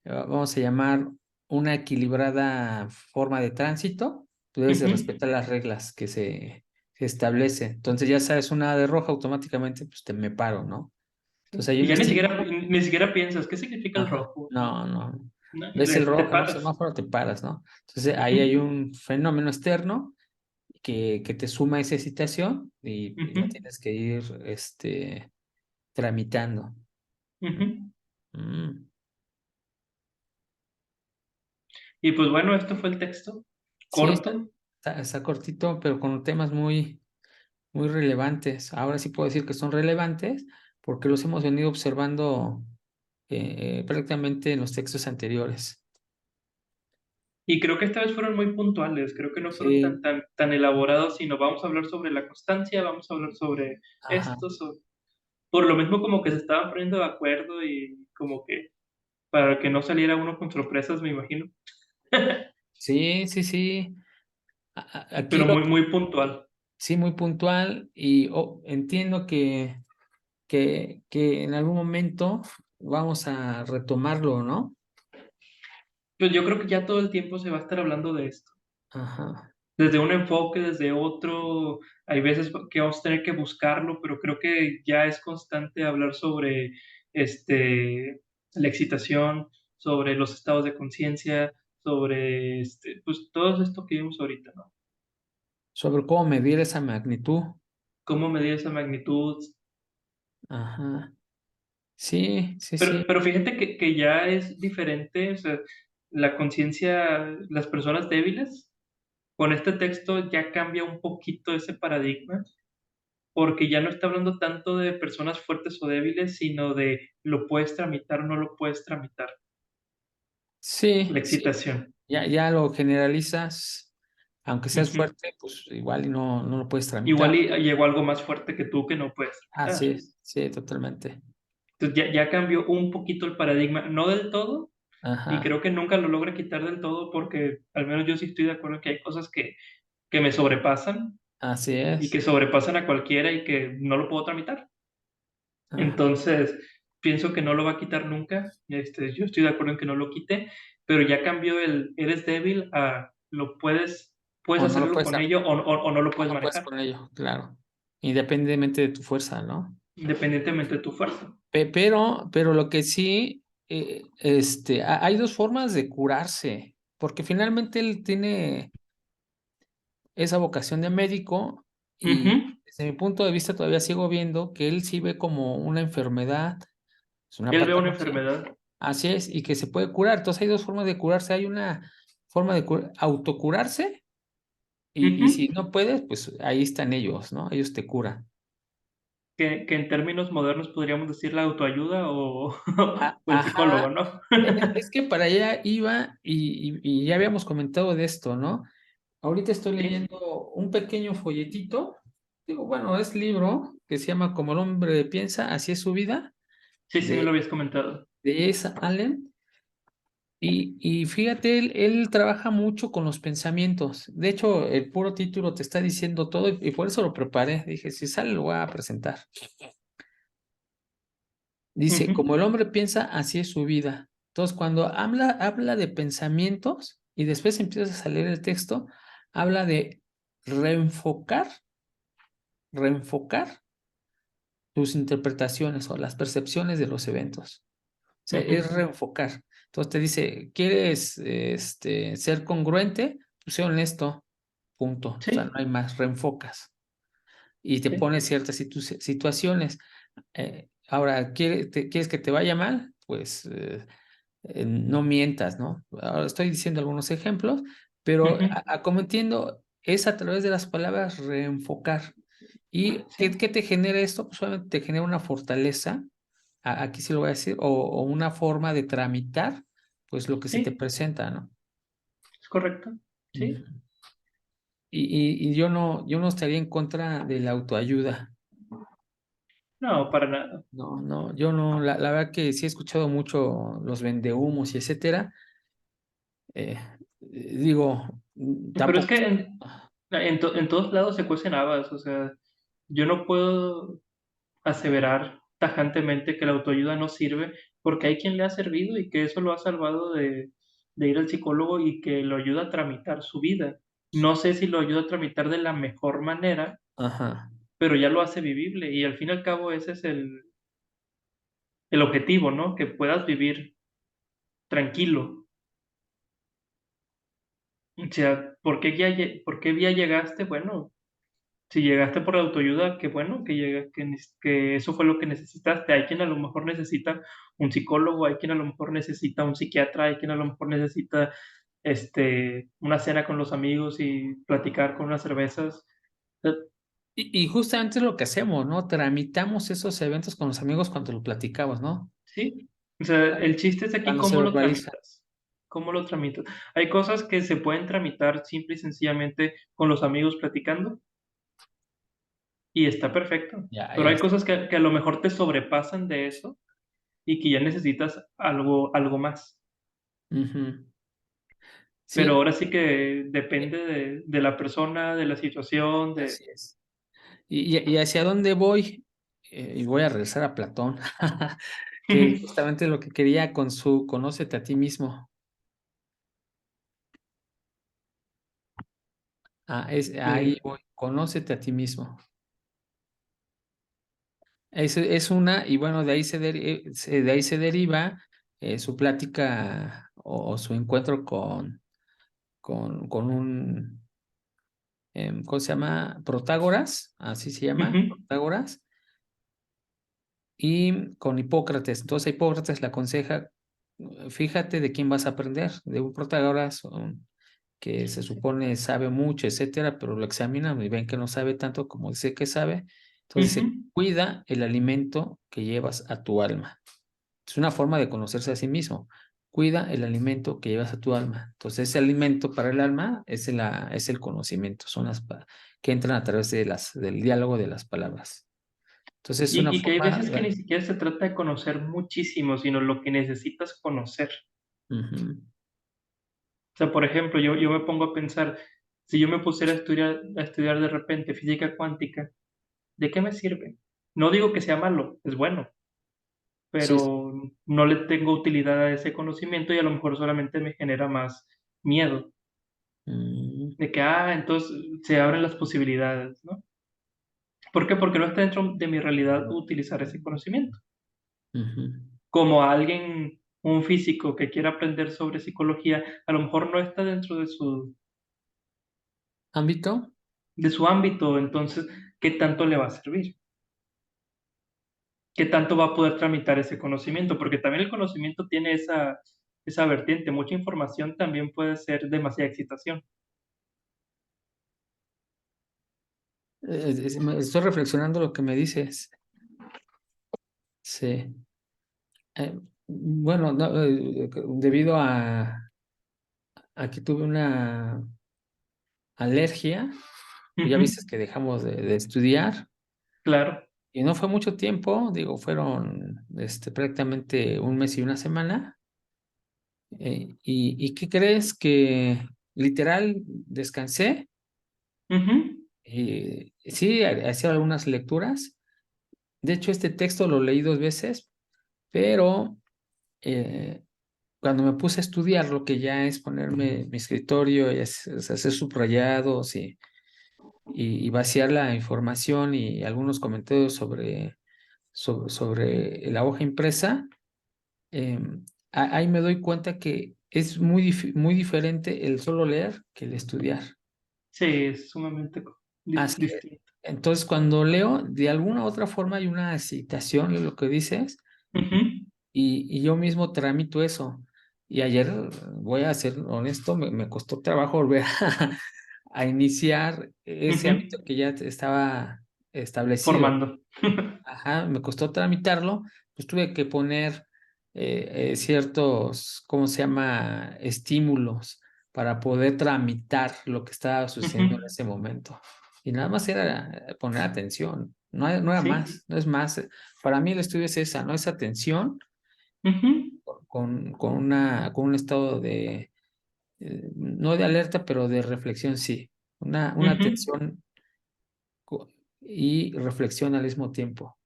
vamos a llamar, una equilibrada forma de tránsito, tú debes de Ujú. respetar las reglas se establecen. Entonces ya sabes, una de roja automáticamente, pues me paro, ¿no? Sí. Entonces hay Y un ya estímulo. ni siquiera piensas, ¿qué significa el Ajá. rojo? No, no. No, Ves el te rojo en un paras. semáforo, te paras, ¿no? Entonces ahí hay Ujú, un fenómeno externo que te suma esa excitación y ujú, la tienes que ir tramitando. ujú. Mm. Y pues bueno, esto fue el texto Sí, corto. está cortito, pero con temas muy relevantes. Ahora sí puedo decir que son relevantes porque los hemos venido observando prácticamente en los textos anteriores. Y creo que esta vez fueron muy puntuales, creo que no fueron Sí, tan elaborados, sino vamos a hablar sobre la constancia, vamos a hablar sobre ajá. esto, por lo mismo como que se estaban poniendo de acuerdo y como que para que no saliera uno con sorpresas, me imagino, Sí, sí, sí. Aquí pero lo muy, muy puntual. sí, muy puntual y entiendo que en algún momento vamos a retomarlo, ¿no? Pues yo creo que ya todo el tiempo se va a estar hablando de esto. Ajá. Desde un enfoque, desde otro, hay veces que vamos a tener que buscarlo, pero creo que ya es constante hablar sobre la excitación, sobre los estados de conciencia, sobre pues todo esto que vimos ahorita, ¿no? Sobre cómo medir esa magnitud. Cómo medir esa magnitud. Ajá. Sí, sí, sí. Pero fíjate que ya es diferente, o sea, la conciencia, las personas débiles, con este texto ya cambia un poquito ese paradigma porque ya no está hablando tanto de personas fuertes o débiles, sino de lo puedes tramitar o no lo puedes tramitar, la Sí, sí. excitación. Ya lo generalizas, aunque seas Ujú. fuerte, pues igual y no lo puedes Igual tramitar. y llegó algo más fuerte que tú que no puedes Así tramitar. es, sí, totalmente. Entonces ya cambió un poquito el paradigma, no del todo, y Ajá, creo que nunca lo logra quitar del todo porque al menos yo sí estoy de acuerdo que hay cosas que me sobrepasan así y que es. sobrepasan a cualquiera y que no lo puedo tramitar. Ah, Entonces, pienso que no lo va a quitar nunca. Yo estoy de acuerdo en que no lo quite, pero ya cambió el eres débil a puedes o no hacer lo algo puedes, con ello o no lo o puedes no puedes manejar, con ello, claro. Independientemente de tu fuerza, ¿no? independientemente de tu fuerza. Pero lo que sí, hay dos formas de curarse, porque finalmente él tiene esa vocación de médico Ujú. y desde mi punto de vista todavía sigo viendo que él sí ve como una enfermedad, es una Él ve una patología, enfermedad. así es, y que se puede curar. Entonces hay dos formas de curarse, hay una forma de autocurarse y Ujú. si no puedes, pues ahí están ellos, ¿no? Ellos te curan. Que en términos modernos podríamos decir la autoayuda o el Ajá, psicólogo, ¿no? es que para allá iba y ya habíamos comentado de esto, ¿no? Ahorita estoy Sí, leyendo un pequeño folletito, digo, bueno, es libro que se llama Como el hombre piensa, así es su vida, sí, sí me lo de, habías comentado. de Esa Allen. Y fíjate, él trabaja mucho con los pensamientos. De hecho, el puro título te está diciendo todo y por eso lo preparé. Dije, si sale, lo voy a presentar. Dice, Ujú. como el hombre piensa, así es su vida. Entonces, cuando habla de pensamientos y después empiezas a leer el texto, habla de reenfocar, reenfocar tus interpretaciones o las percepciones de los eventos. O sea, Ujú. es reenfocar. Entonces te dice, ¿quieres ser congruente? Pues sé honesto, punto. O sea, no Sí, hay más, reenfocas. Y te sí, pone ciertas situaciones. Ahora, ¿quieres que te vaya mal? Pues no mientas, ¿no? Ahora estoy diciendo algunos ejemplos, pero ujú. como entiendo, es a través de las palabras reenfocar. ¿Y qué, Sí, qué te genera esto? Pues solamente te genera una fortaleza, aquí sí lo voy a decir, o una forma de tramitar, pues lo que se te sí, presenta, ¿no? es correcto. Ujú. Sí, Y yo no estaría en contra de la autoayuda. no, para nada. No, no, yo no, la verdad que sí he escuchado mucho los vendehumos y etcétera. Digo, Pero es tampoco. que en todos lados se cuecen habas, o sea, yo no puedo aseverar tajantemente que la autoayuda no sirve, porque hay quien le ha servido y que eso lo ha salvado de ir al psicólogo y que lo ayuda a tramitar su vida. No sé si lo ayuda a tramitar de la mejor manera, Ajá. pero ya lo hace vivible y al fin y al cabo ese es el objetivo, ¿no? Que puedas vivir tranquilo. O sea, ¿por qué vía llegaste? Bueno, si llegaste por la autoayuda, qué bueno que eso fue lo que necesitaste. Hay quien a lo mejor necesita un psicólogo, hay quien a lo mejor necesita un psiquiatra, hay quien a lo mejor necesita una cena con los amigos y platicar con unas cervezas. Eh, Y justamente es lo que hacemos, ¿no? Tramitamos esos eventos con los amigos cuando lo platicamos, ¿no? Sí, o sea, el chiste es aquí Cuando se cómo lo verbaliza. tramitas. ¿Cómo lo tramitas? Hay cosas que se pueden tramitar simple y sencillamente con los amigos platicando, y está perfecto. Ya, Pero ya. hay cosas que a lo mejor te sobrepasan de eso y que ya necesitas algo más. Ujú. Pero Sí, ahora sí que depende de la persona, de la situación, de así es. Y hacia dónde voy, y voy a regresar a Platón, que justamente lo que quería con su conócete a ti mismo. Ahí que voy, conócete a ti mismo. Es una, y bueno, de ahí se deriva su plática o su encuentro con un, ¿cómo se llama? Protágoras, así se llama, ujú, Protágoras, y con Hipócrates. Entonces a Hipócrates le aconseja, fíjate de quién vas a aprender, de un Protágoras que se supone sabe mucho, etcétera, pero lo examinan y ven que no sabe tanto como dice que sabe. Entonces ujú. dice, cuida el alimento que llevas a tu alma. Es una forma de conocerse a sí mismo. Cuida el alimento que llevas a tu alma. Entonces, ese alimento para el alma es el conocimiento, son que entran a través del diálogo de las palabras. Entonces, es una Y que hay forma veces que ni siquiera se trata de conocer muchísimo, sino lo que necesitas conocer. ujú. O sea, por ejemplo, yo me pongo a pensar, si yo me pusiera a estudiar de repente física cuántica, ¿de qué me sirve? No digo que sea malo, es bueno, Sí, pero no le tengo utilidad a ese conocimiento y a lo mejor solamente me genera más miedo mm, de que, entonces se abren las posibilidades, ¿no? ¿Por qué? Porque no está dentro de mi realidad utilizar ese conocimiento. ujú. Como alguien, un físico que quiera aprender sobre psicología, a lo mejor no está dentro ¿Ámbito? de su ámbito, entonces, ¿qué tanto le va a servir? ¿Qué tanto va a poder tramitar ese conocimiento? Porque también el conocimiento tiene esa vertiente. Mucha información también puede ser demasiada excitación. Estoy reflexionando lo que me dices. Sí. Bueno, no, debido a que tuve una alergia, pues ya Ujú, viste que dejamos de estudiar. claro. Y no fue mucho tiempo, digo, fueron prácticamente un mes y una semana. ¿Y qué crees? Que literal descansé. Sí, hacía algunas lecturas. De hecho, este texto lo leí dos veces, pero eh, cuando me puse a estudiar lo que ya es ponerme mi escritorio y hacer subrayados y vaciar la información y algunos comentarios sobre la hoja impresa, ahí me doy cuenta que es muy diferente el solo leer que el estudiar. Sí, es sumamente Así es. distinto. Entonces, cuando leo, de alguna u otra forma hay una citación de lo que dices Ujú, y yo mismo tramito eso. Y ayer, voy a ser honesto, me costó trabajo volver a iniciar ese ujú, hábito que ya estaba establecido. formando. Ajá, me costó tramitarlo, pues tuve que poner ciertos, ¿cómo se llama? Estímulos para poder tramitar lo que estaba Ujú, sucediendo en ese momento. Y nada más era poner atención, no era sí. más, no es más. Para mí el estudio es esa, ¿no? Es atención Ujú, con un estado no de alerta, pero de reflexión, sí. Una ujú, atención y reflexión al mismo tiempo.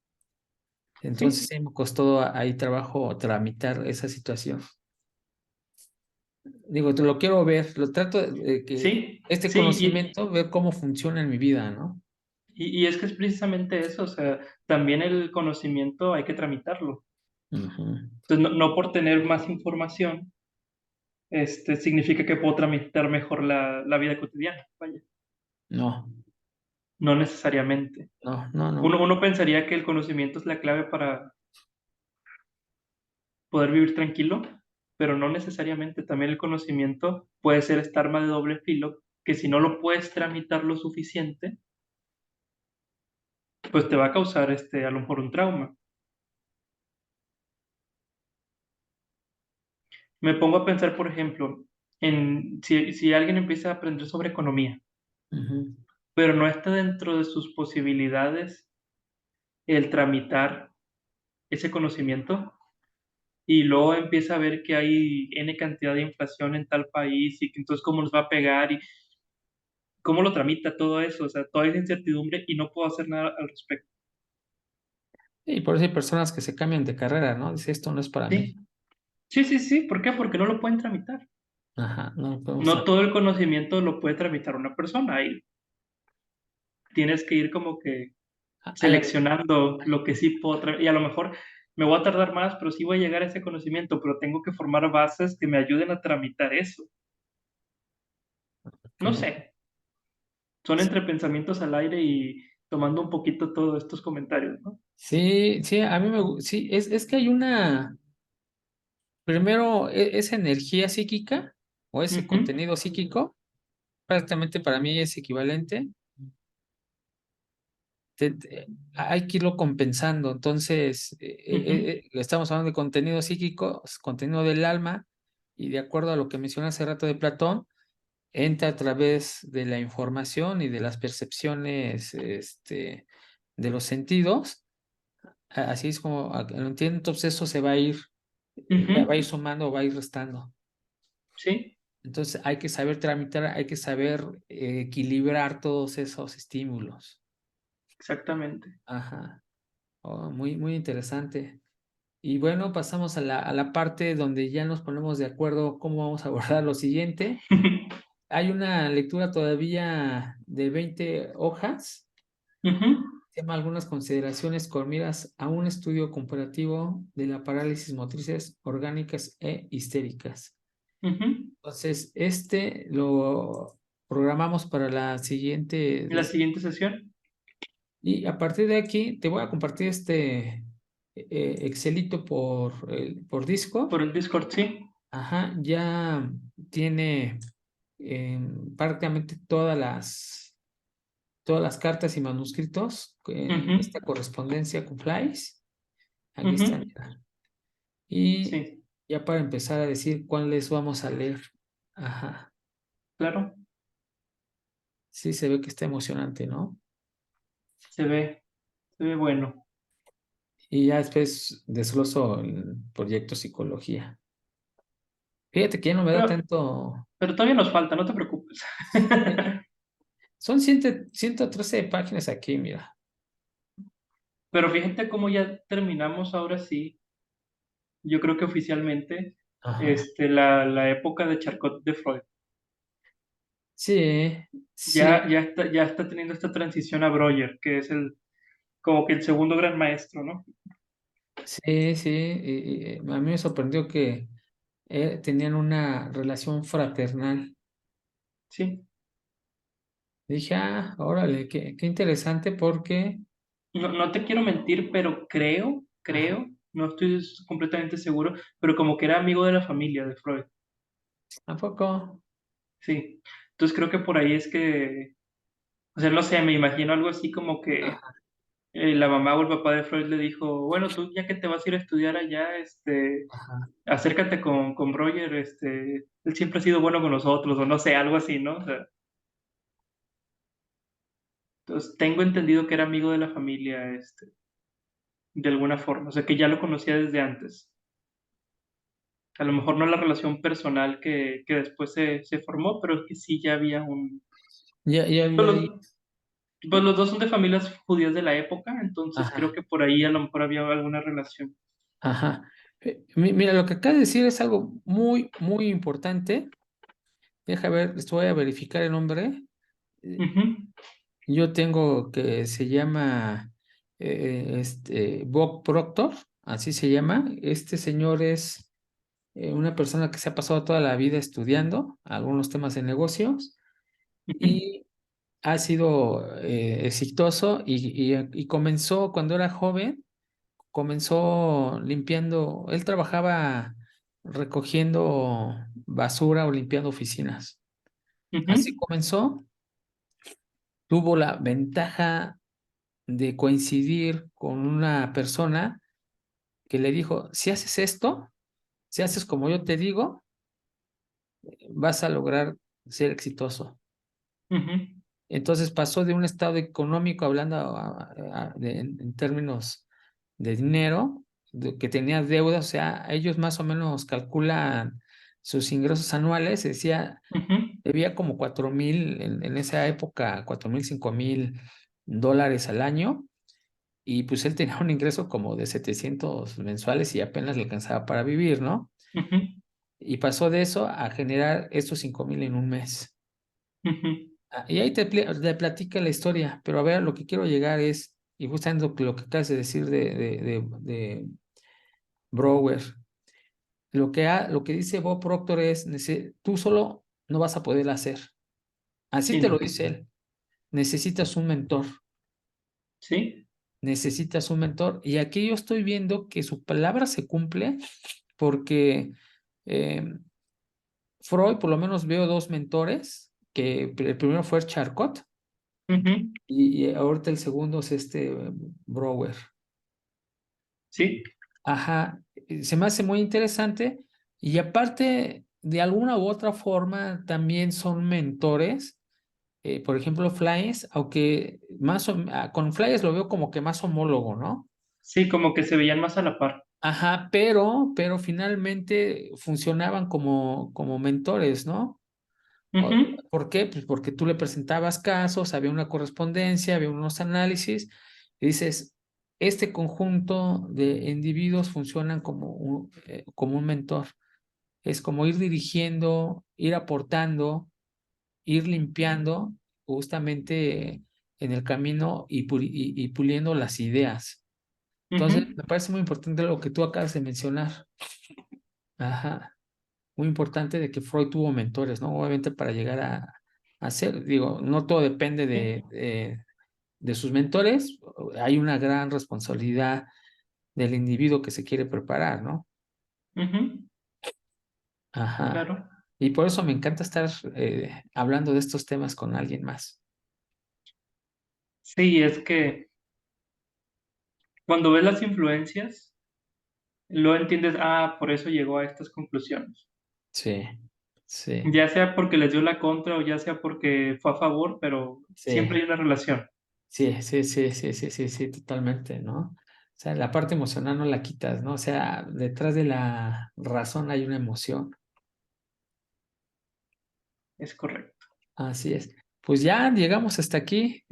Entonces sí, sí me costó ahí trabajo tramitar esa situación. Digo, te lo quiero ver, lo trato de que sí, este sí, y, conocimiento, ver cómo funciona en mi vida, ¿no? y es que es precisamente eso, o sea, también el conocimiento hay que tramitarlo. Ujú. Entonces, no por tener más información, significa que puedo tramitar mejor la vida cotidiana. Vaya, No, no necesariamente. no. Uno pensaría que el conocimiento es la clave para poder vivir tranquilo, pero no necesariamente. También el conocimiento puede ser esta arma de doble filo, que si no lo puedes tramitar lo suficiente, pues te va a causar a lo mejor un trauma. Me pongo a pensar, por ejemplo, en si alguien empieza a aprender sobre economía, Ujú. pero no está dentro de sus posibilidades el tramitar ese conocimiento, y luego empieza a ver que hay N cantidad de inflación en tal país y que entonces cómo nos va a pegar y cómo lo tramita todo eso, o sea, toda esa incertidumbre y no puedo hacer nada al respecto. Y por eso hay personas que se cambian de carrera, ¿no? Dice, esto no es para mí. Sí, sí, sí, sí, ¿por qué? Porque no lo pueden tramitar. Ajá, no podemos. No todo el conocimiento lo puede tramitar una persona y tienes que ir como que Hay seleccionando lo que sí puedo y a lo mejor me voy a tardar más, pero sí voy a llegar a ese conocimiento, pero tengo que formar bases que me ayuden a tramitar eso. No que sé, son entre pensamientos al aire y tomando un poquito todos estos comentarios, ¿no? sí, sí, a mí sí, es que hay una, primero, esa energía psíquica o ese Ujú, contenido psíquico, prácticamente para mí es equivalente. Hay que irlo compensando. Entonces, ujú, estamos hablando de contenido psíquico, contenido del alma, y de acuerdo a lo que mencioné hace rato de Platón, entra a través de la información y de las percepciones, de los sentidos. Así es como lo entiendo, entonces eso se va a ir, va a ir ujú. sumando o va a ir restando. Sí, Entonces hay que saber tramitar, hay que saber equilibrar todos esos estímulos. exactamente. Ajá. Oh, muy, muy interesante. Y bueno, pasamos a la parte donde ya nos ponemos de acuerdo cómo vamos a abordar lo siguiente. Hay una lectura todavía de 20 hojas. Ujú, Se llama Algunas consideraciones con miras a un estudio comparativo de la parálisis motrices orgánicas e histéricas. ujú. Entonces, lo programamos para la siguiente. En la siguiente sesión, Y a partir de aquí, te voy a compartir Excelito por Discord. por el Discord, sí. Ajá, ya tiene prácticamente todas las cartas y manuscritos en Ujú, esta correspondencia con Flies. Aquí ujú. están ya. Y Sí, ya para empezar a decir cuáles vamos a leer. Ajá, claro, sí se ve que está emocionante, ¿no? se ve, se ve bueno. Y ya después desgloso el proyecto psicología. Fíjate que ya no me da Pero, tanto. pero todavía nos falta, no te preocupes. Son 113 páginas aquí, mira. Pero fíjate cómo ya terminamos ahora sí, yo creo que oficialmente, Ajá. la época de Charcot de Freud. Sí, sí, Ya está teniendo esta transición a Breuer, que es como que el segundo gran maestro, ¿no? sí, sí. Y a mí me sorprendió que tenían una relación fraternal. Sí. Dije, órale, qué interesante porque, No te quiero mentir, pero ajá, no estoy completamente seguro, pero como que era amigo de la familia de Freud. ¿a poco? Sí. Entonces creo que por ahí es que, o sea, no sé, me imagino algo así como que Ajá, la mamá o el papá de Freud le dijo, bueno, tú ya que te vas a ir a estudiar allá, ajá. acércate con Breuer, él siempre ha sido bueno con nosotros, o no sé, algo así, ¿no? O sea, entonces tengo entendido que era amigo de la familia, de alguna forma, o sea, que ya lo conocía desde antes. A lo mejor no la relación personal que después se formó, pero que sí ya había un... Ya Pues había ahí. los dos son de familias judías de la época, entonces creo Ajá, que por ahí a lo mejor había alguna relación. ajá. Mira, lo que acaba de decir es algo muy, muy importante. Deja ver, voy a verificar el nombre. Eh, Ujú, Yo tengo que se llama Bob Proctor, así se llama. Este señor es una persona que se ha pasado toda la vida estudiando algunos temas de negocios ujú, y ha sido exitoso y comenzó cuando era joven, comenzó limpiando, él trabajaba recogiendo basura o limpiando oficinas. ujú, Así comenzó, tuvo la ventaja de coincidir con una persona que le dijo, si haces esto, si haces como yo te digo, vas a lograr ser exitoso. Ujú, Entonces pasó de un estado económico, hablando en términos de dinero, que tenía deudas, o sea, ellos más o menos calculan sus ingresos anuales, decía, ujú, debía como 4,000, en esa época, 4,000, 5,000 dólares al año, y pues él tenía un ingreso como de 700 mensuales y apenas le alcanzaba para vivir, ¿no? ujú, Y pasó de eso a generar estos 5,000 en un mes. ujú. Y ahí te platica la historia, pero a ver, lo que quiero llegar es, y justamente lo que acabas de decir de Brower, lo que dice Bob Proctor es, tú solo no vas a poder hacer. Así Sí, te lo no. dice él. Necesitas un mentor, Sí. necesitas un mentor. Y aquí yo estoy viendo que su palabra se cumple porque eh, Freud, por lo menos veo dos mentores, que el primero fue Charcot Ujú, y ahorita el segundo es Brower. sí. Ajá, se me hace muy interesante y aparte, de alguna u otra forma, también son mentores. Por ejemplo, Flyes, aunque con Flyes lo veo como que más homólogo, ¿no? Sí, como que se veían más a la par. Ajá, pero finalmente funcionaban como mentores, ¿no? Ujú, ¿Por qué? Pues porque tú le presentabas casos, había una correspondencia, había unos análisis, y dices, este conjunto de individuos funcionan como un mentor. Es como ir dirigiendo, ir aportando, ir limpiando justamente en el camino y puliendo las ideas. Entonces, ujú, me parece muy importante lo que tú acabas de mencionar. Ajá. Muy importante de que Freud tuvo mentores, ¿no? Obviamente para llegar a ser, digo, no todo depende sí, de sus mentores, hay una gran responsabilidad del individuo que se quiere preparar, ¿no? ujú, Ajá. claro. Y por eso me encanta estar hablando de estos temas con alguien más. Sí, es que cuando ves las influencias, lo entiendes, ah, por eso llegó a estas conclusiones. Sí, sí, Ya sea porque les dio la contra o ya sea porque fue a favor, pero siempre sí, hay una relación. sí, sí, sí, sí, sí, sí, sí, totalmente, ¿no? O sea, la parte emocional no la quitas, ¿no? O sea, detrás de la razón hay una emoción. Es correcto. Así es. Pues ya llegamos hasta aquí,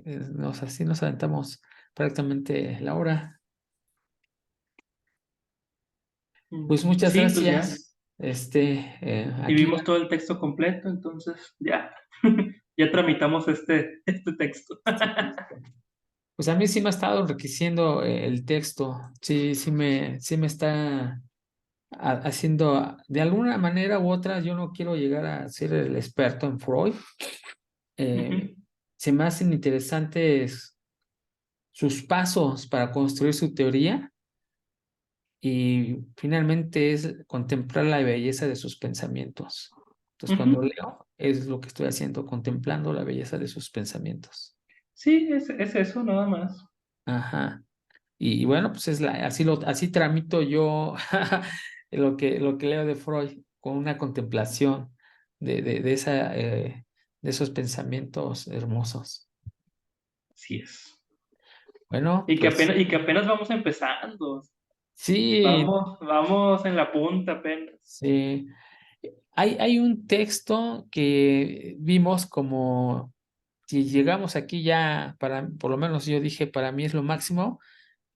así nos aventamos prácticamente la hora. Pues muchas Sí, pues ya. gracias. Y Aquí vimos todo el texto completo, entonces ya. Ya tramitamos este texto. pues a mí sí me ha estado enriqueciendo el texto. Sí, sí me está haciendo, de alguna manera u otra, yo no quiero llegar a ser el experto en Freud. Ujú, Eh, Se me hacen interesantes sus pasos para construir su teoría y finalmente es contemplar la belleza de sus pensamientos. Entonces, cuando ujú. leo, es lo que estoy haciendo, contemplando la belleza de sus pensamientos. Sí, es eso, nada más. Ajá. Y bueno, pues así tramito yo lo que leo de Freud, con una contemplación de esos pensamientos hermosos. Así es. Bueno, pues Y que apenas vamos empezando. sí, Vamos en la punta apenas. sí. Hay un texto que vimos como si llegamos aquí ya, por lo menos yo dije, para mí es lo máximo,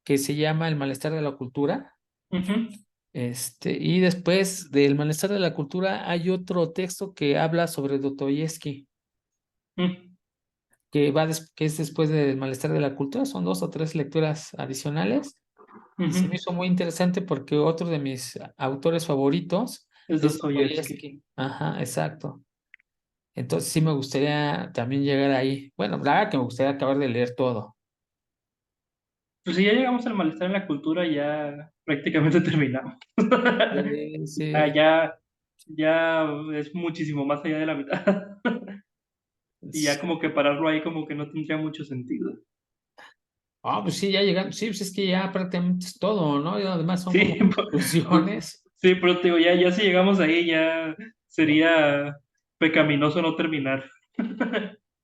que se llama El malestar de la cultura. Ujú, Y después del malestar de la cultura hay otro texto que habla sobre Dostoyevsky, ujú, que es después del malestar de la cultura, son dos o tres lecturas adicionales. Y ujú. se me hizo muy interesante porque otro de mis autores favoritos Es es Dostoyevsky. Dostoyevsky. Ajá, exacto. Entonces sí me gustaría también llegar ahí. Bueno, la verdad que me gustaría acabar de leer todo. Pues si ya llegamos al malestar en la cultura, ya prácticamente terminamos. Ya, Sí, ya es muchísimo más allá de la mitad. Y ya sí. como que pararlo ahí como que no tendría mucho sentido. Ah, pues sí, ya llegamos. Sí, pues es que ya prácticamente es todo, ¿no? Y además son como Sí, pues, conclusiones. Sí, pero te digo, ya si llegamos ahí, ya sería pecaminoso no terminar.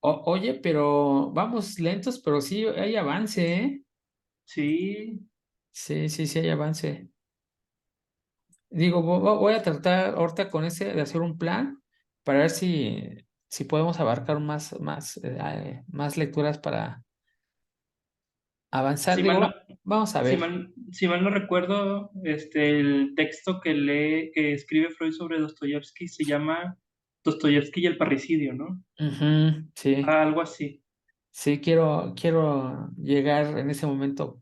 Oye, pero vamos lentos, pero sí hay avance, ¿eh? Sí, Sí, sí, sí hay avance. Digo, voy a tratar ahorita con ese de hacer un plan para ver si podemos abarcar más lecturas para avanzar. si mal no, Digo, vamos a ver. si mal no recuerdo, el texto que escribe Freud sobre Dostoyevsky se llama Dostoyevsky y el parricidio, ¿no? Ujú, sí, Ah, algo así. sí, quiero llegar en ese momento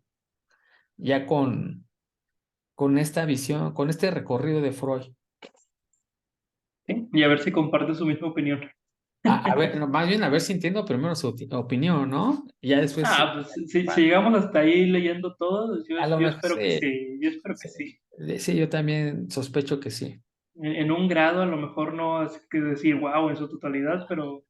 ya con esta visión, con este recorrido de Freud. ¿Sí? Y a ver si comparte su misma opinión. A ver, no, más bien a ver si entiendo primero su opinión, ¿no? Y ya después, Ah, pues si llegamos hasta ahí leyendo todo, a lo yo mejor espero que sí, sí, yo espero que sí, sí. sí, yo también sospecho que sí. En un grado a lo mejor no es que decir wow en su totalidad, pero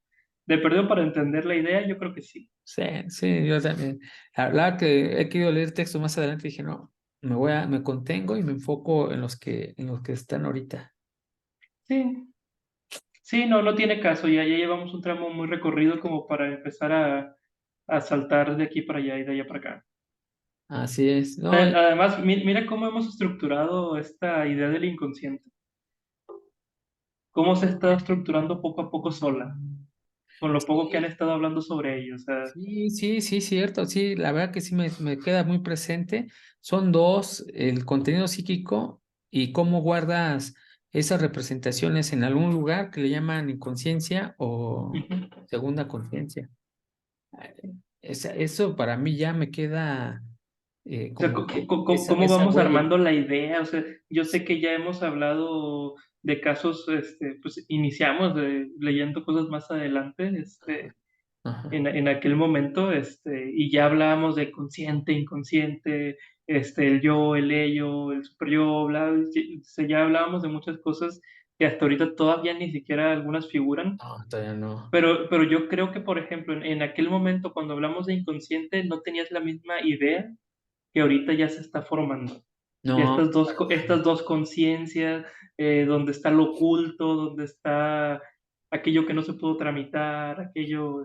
de perdido para entender la idea, yo creo que sí. Sí, sí, yo también. La verdad que he querido leer texto más adelante y dije, no, me contengo y me enfoco en los que están ahorita. Sí, sí, no tiene caso, ya llevamos un tramo muy recorrido como para empezar a saltar de aquí para allá y de allá para acá. Así es. No, Además, mira cómo hemos estructurado esta idea del inconsciente, cómo se está estructurando poco a poco sola, con lo poco que han sí, estado hablando sobre ello. O sea, sí, sí, sí, cierto. Sí, la verdad que sí me queda muy presente. Son dos, el contenido psíquico y cómo guardas esas representaciones en algún lugar que le llaman inconsciencia o ujú. segunda conciencia. Eso para mí ya me queda O sea, como que ¿cómo esa vamos huella. armando la idea? O sea, yo sé que ya hemos hablado de casos, pues iniciamos leyendo cosas más adelante, Ajá. en aquel momento, y ya hablábamos de consciente, inconsciente, el yo, el ello, el super yo, bla, ya hablábamos de muchas cosas que hasta ahorita todavía ni siquiera algunas figuran, No, todavía no. pero yo creo que, por ejemplo, en aquel momento cuando hablamos de inconsciente no tenías la misma idea que ahorita ya se está formando. Ya No, para nada. estas dos conciencias, donde está lo oculto, donde está aquello que no se pudo tramitar, aquello,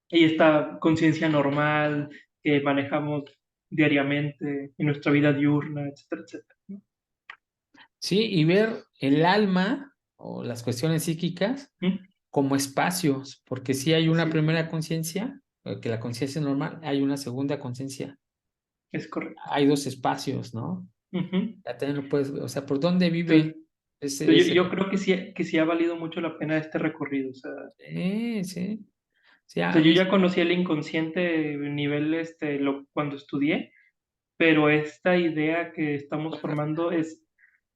y esta conciencia normal que manejamos diariamente en nuestra vida diurna, etcétera, etcétera, ¿no? Sí, y ver el alma o las cuestiones psíquicas ¿Mm? como espacios, porque si hay una Sí, primera conciencia, que la conciencia es normal, hay una segunda conciencia, es correcto. hay dos espacios, ¿no? Ujú. Ya también lo puedes, o sea, ¿por dónde Entonces, vive ese? yo creo que sí ha valido mucho la pena este recorrido. Sí, sí, sí, O a sea, yo mí, ya conocía el inconsciente nivel, cuando estudié, pero esta idea que estamos formando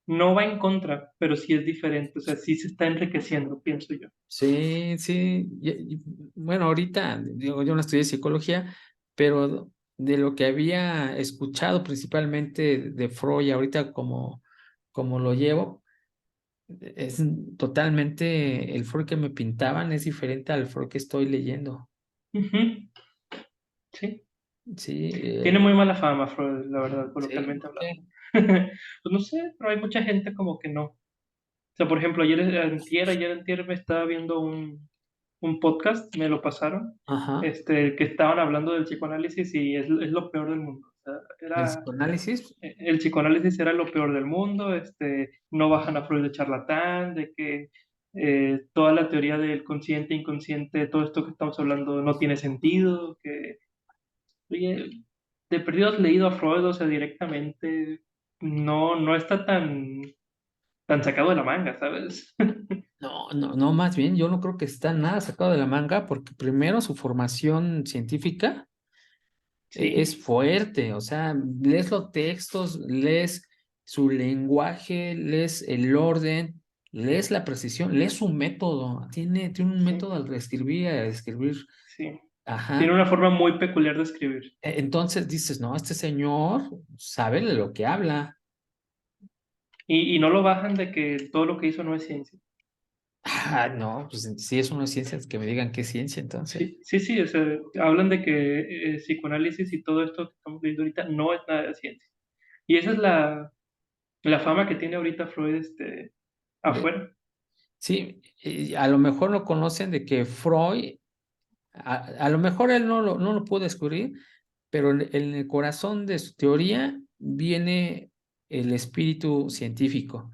no va en contra, pero sí es diferente, o sea, sí se está enriqueciendo, pienso yo. sí, sí. Bueno, ahorita, digo, yo no estudié psicología, pero de lo que había escuchado principalmente de Freud, ahorita como lo llevo, es totalmente, el Freud que me pintaban es diferente al Freud que estoy leyendo. Ujú, sí, Sí, tiene muy mala fama Freud, la verdad, sí, coloquialmente ¿por hablando. qué? Pues no sé, pero hay mucha gente como que no. O sea, por ejemplo, ayer antier me estaba viendo un podcast, me lo pasaron, Ajá. que estaban hablando del psicoanálisis y es lo peor del mundo. O sea, El psicoanálisis, el psicoanálisis era lo peor del mundo, no bajan a Freud de charlatán, de que toda la teoría del consciente, inconsciente, todo esto que estamos hablando no tiene sentido, que, oye, de perdido has leído a Freud, o sea, directamente, no está tan sacado de la manga, ¿sabes? no, no, no, más bien, yo no creo que está nada sacado de la manga, porque primero su formación científica es Sí, fuerte, o sea, lees los textos, lees su lenguaje, lees el orden, lees la precisión, lees su método, tiene un sí, método al reescribir, al escribir, sí. Tiene ajá. una forma muy peculiar de escribir. Entonces dices, no, este señor sabe de lo que habla. Y no lo bajan de que todo lo que hizo no es ciencia. Ah, no, pues si es una ciencia, que me digan qué es ciencia, entonces. Sí, sí, sí, o sea, hablan de que psicoanálisis y todo esto que estamos viendo ahorita no es nada de ciencia. Y esa es La fama que tiene ahorita Freud, De- afuera. sí, a lo mejor no conocen de que Freud, a lo mejor él no lo pudo descubrir, pero en el corazón de su teoría viene el espíritu científico,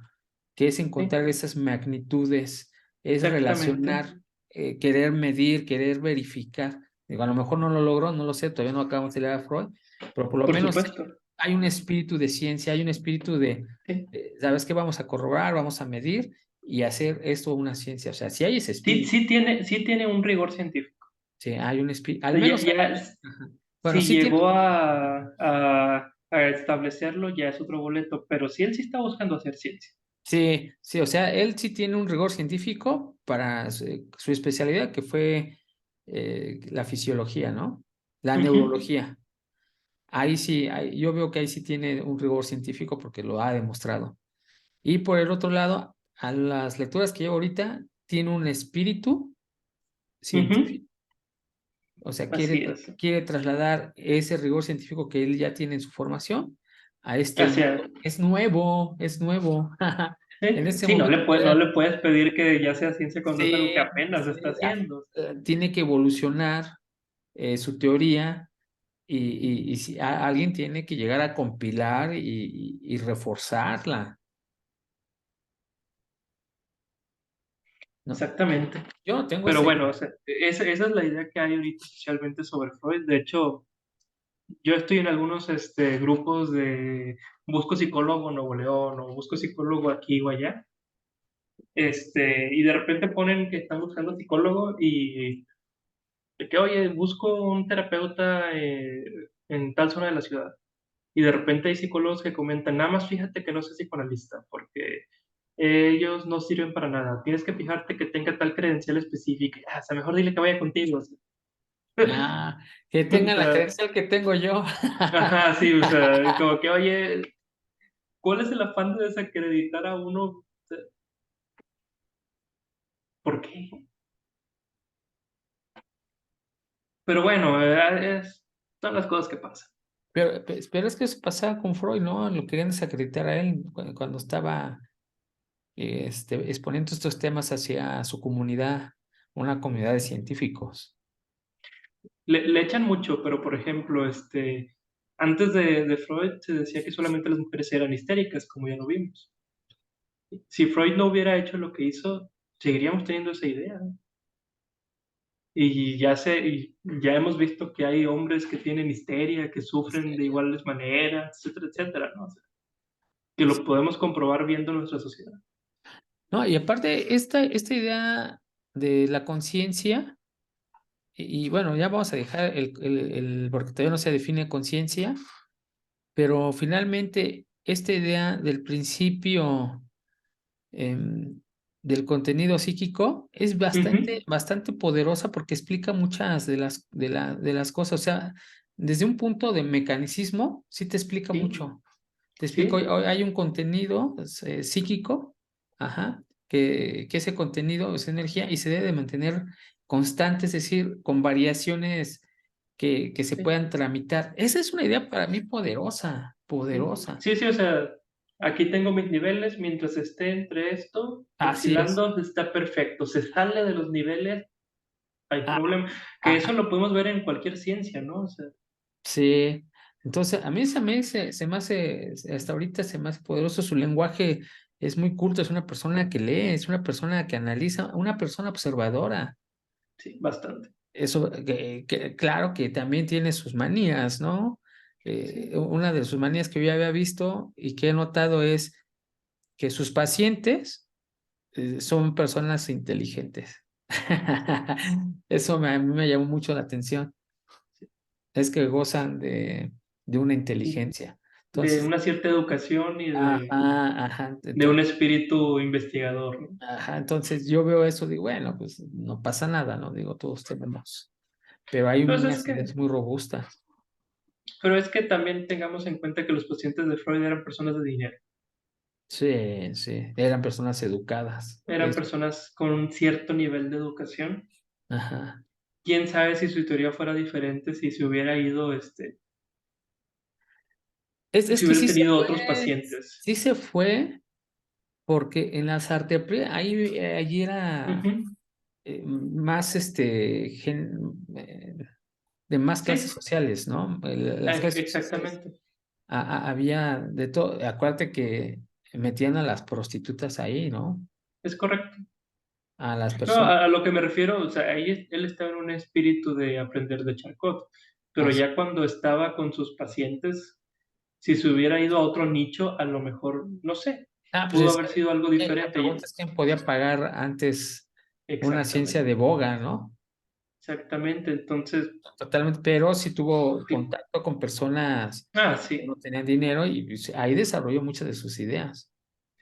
que es Sí, encontrar esas magnitudes, es exactamente. relacionar, querer medir, querer verificar. Digo, a lo mejor no lo logró, no lo sé, todavía no acabamos de leer a Freud, pero por lo Por menos supuesto. hay un espíritu de ciencia, hay un espíritu Sí. ¿sabes qué? Vamos a corroborar, vamos a medir y hacer esto una ciencia. O sea, si hay ese Sí, espíritu, sí tiene un rigor científico. sí, hay un espíritu, O al sea, menos, ajá. Bueno, si sí tiene. llegó a establecerlo, ya es otro boleto, pero sí él sí está buscando hacer ciencia. Sí, sí, o sea, él sí tiene un rigor científico para su especialidad, que fue la fisiología, ¿no? La Ujú, neurología. Ahí sí, yo veo que ahí sí tiene un rigor científico porque lo ha demostrado. Y por el otro lado, a las lecturas que llevo ahorita, tiene un espíritu ujú. científico. O sea, Así es. quiere trasladar ese rigor científico que él ya tiene en su formación a este Hacia, mundo. Es nuevo, es nuevo. En ese sí, no momento le, no todavía. le puedes pedir que ya sea ciencia cuando es algo que Sí, apenas se está sí, haciendo. tiene que evolucionar su teoría y si alguien tiene que llegar a compilar y reforzarla, ¿no? Exactamente. Yo no tengo Pero ese. bueno, o sea, esa es la idea que hay ahorita socialmente sobre Freud. De hecho, yo estoy en algunos grupos de busco psicólogo en Nuevo León o busco psicólogo aquí o allá. Y de repente ponen que están buscando psicólogo y de que, oye, busco un terapeuta en tal zona de la ciudad. Y de repente hay psicólogos que comentan, nada más fíjate que no sea psicoanalista, porque ellos no sirven para nada. Tienes que fijarte que tenga tal credencial específica. O sea, mejor dile que vaya contigo. O sea, Ah, que o tengan la sea, credencial que tengo yo. ajá, sí, o sea, como que, oye, ¿cuál es el afán de desacreditar a uno? O sea, ¿por qué? Pero bueno, son las cosas que pasan. Pero es que eso pasaba con Freud, ¿no? Lo querían desacreditar a él cuando estaba exponiendo estos temas hacia su comunidad, una comunidad de científicos. Le echan mucho, pero por ejemplo, antes de Freud se decía que solamente las mujeres eran histéricas, como ya lo vimos. Si Freud no hubiera hecho lo que hizo, seguiríamos teniendo esa idea. Y ya hemos visto que hay hombres que tienen histeria, que sufren de iguales maneras, etcétera, etcétera, ¿no? O sea, que lo podemos comprobar viendo nuestra sociedad. No, y aparte, esta idea de la conciencia, y bueno, ya vamos a dejar porque todavía no se define conciencia, pero finalmente esta idea del principio del contenido psíquico es Ujú, bastante poderosa porque explica muchas de las cosas. O sea, desde un punto de mecanicismo, sí te explica sí, mucho. Te explico, sí, hay un contenido psíquico, ajá, que ese contenido es energía y se debe de mantener constante, es decir, con variaciones que se sí, puedan tramitar. Esa es una idea para mí poderosa, sí. poderosa. Sí, sí, o sea, aquí tengo mis niveles, mientras esté entre esto, Así es. oscilando, está perfecto. Se sale de los niveles, hay Ah, problema. Que eso ah, lo podemos ver en cualquier ciencia, ¿no? O sea, sí. Entonces, a mí se me hace, hasta ahorita se me hace poderoso su lenguaje, es muy culto, es una persona que lee, es una persona que analiza, una persona observadora. sí, bastante. Eso, claro que también tiene sus manías, ¿no? Sí, Una de sus manías que yo había visto y que he notado es que sus pacientes son personas inteligentes. Eso a mí me llamó mucho la atención, es que gozan de una sí. inteligencia. De Entonces, una cierta educación y ajá, ajá, de un espíritu investigador, ¿no? ajá, entonces yo veo eso, digo, bueno, pues no pasa nada, ¿no? Digo, todos tenemos, pero hay Pues es unas que, ideas muy robustas. pero es que también tengamos en cuenta que los pacientes de Freud eran personas de dinero, Sí, sí, eran personas educadas. eran personas con un cierto nivel de educación. Ajá. Quién sabe si su teoría fuera diferente, si se hubiera ido, Es si que hubiera sí se tenido otros fue, pacientes. sí se fue, porque en la Sartepre, allí era Ujú. más de más clases Sí, sociales, ¿no? Las clases sociales exactamente. había de todo. Acuérdate que metían a las prostitutas ahí, ¿no? Es correcto. A las No, personas. a lo que me refiero, o sea, ahí él estaba en un espíritu de aprender de Charcot, pero Así. ya cuando estaba con sus pacientes, si se hubiera ido a otro nicho, a lo mejor, no sé, Pues pudo haber sido algo la diferente. pregunta es quién podía pagar antes una ciencia de Exactamente, boga, ¿no? exactamente. Entonces, Totalmente, pero sí tuvo sí. contacto con personas que no Sí, tenían dinero y pues, ahí desarrolló muchas de sus ideas.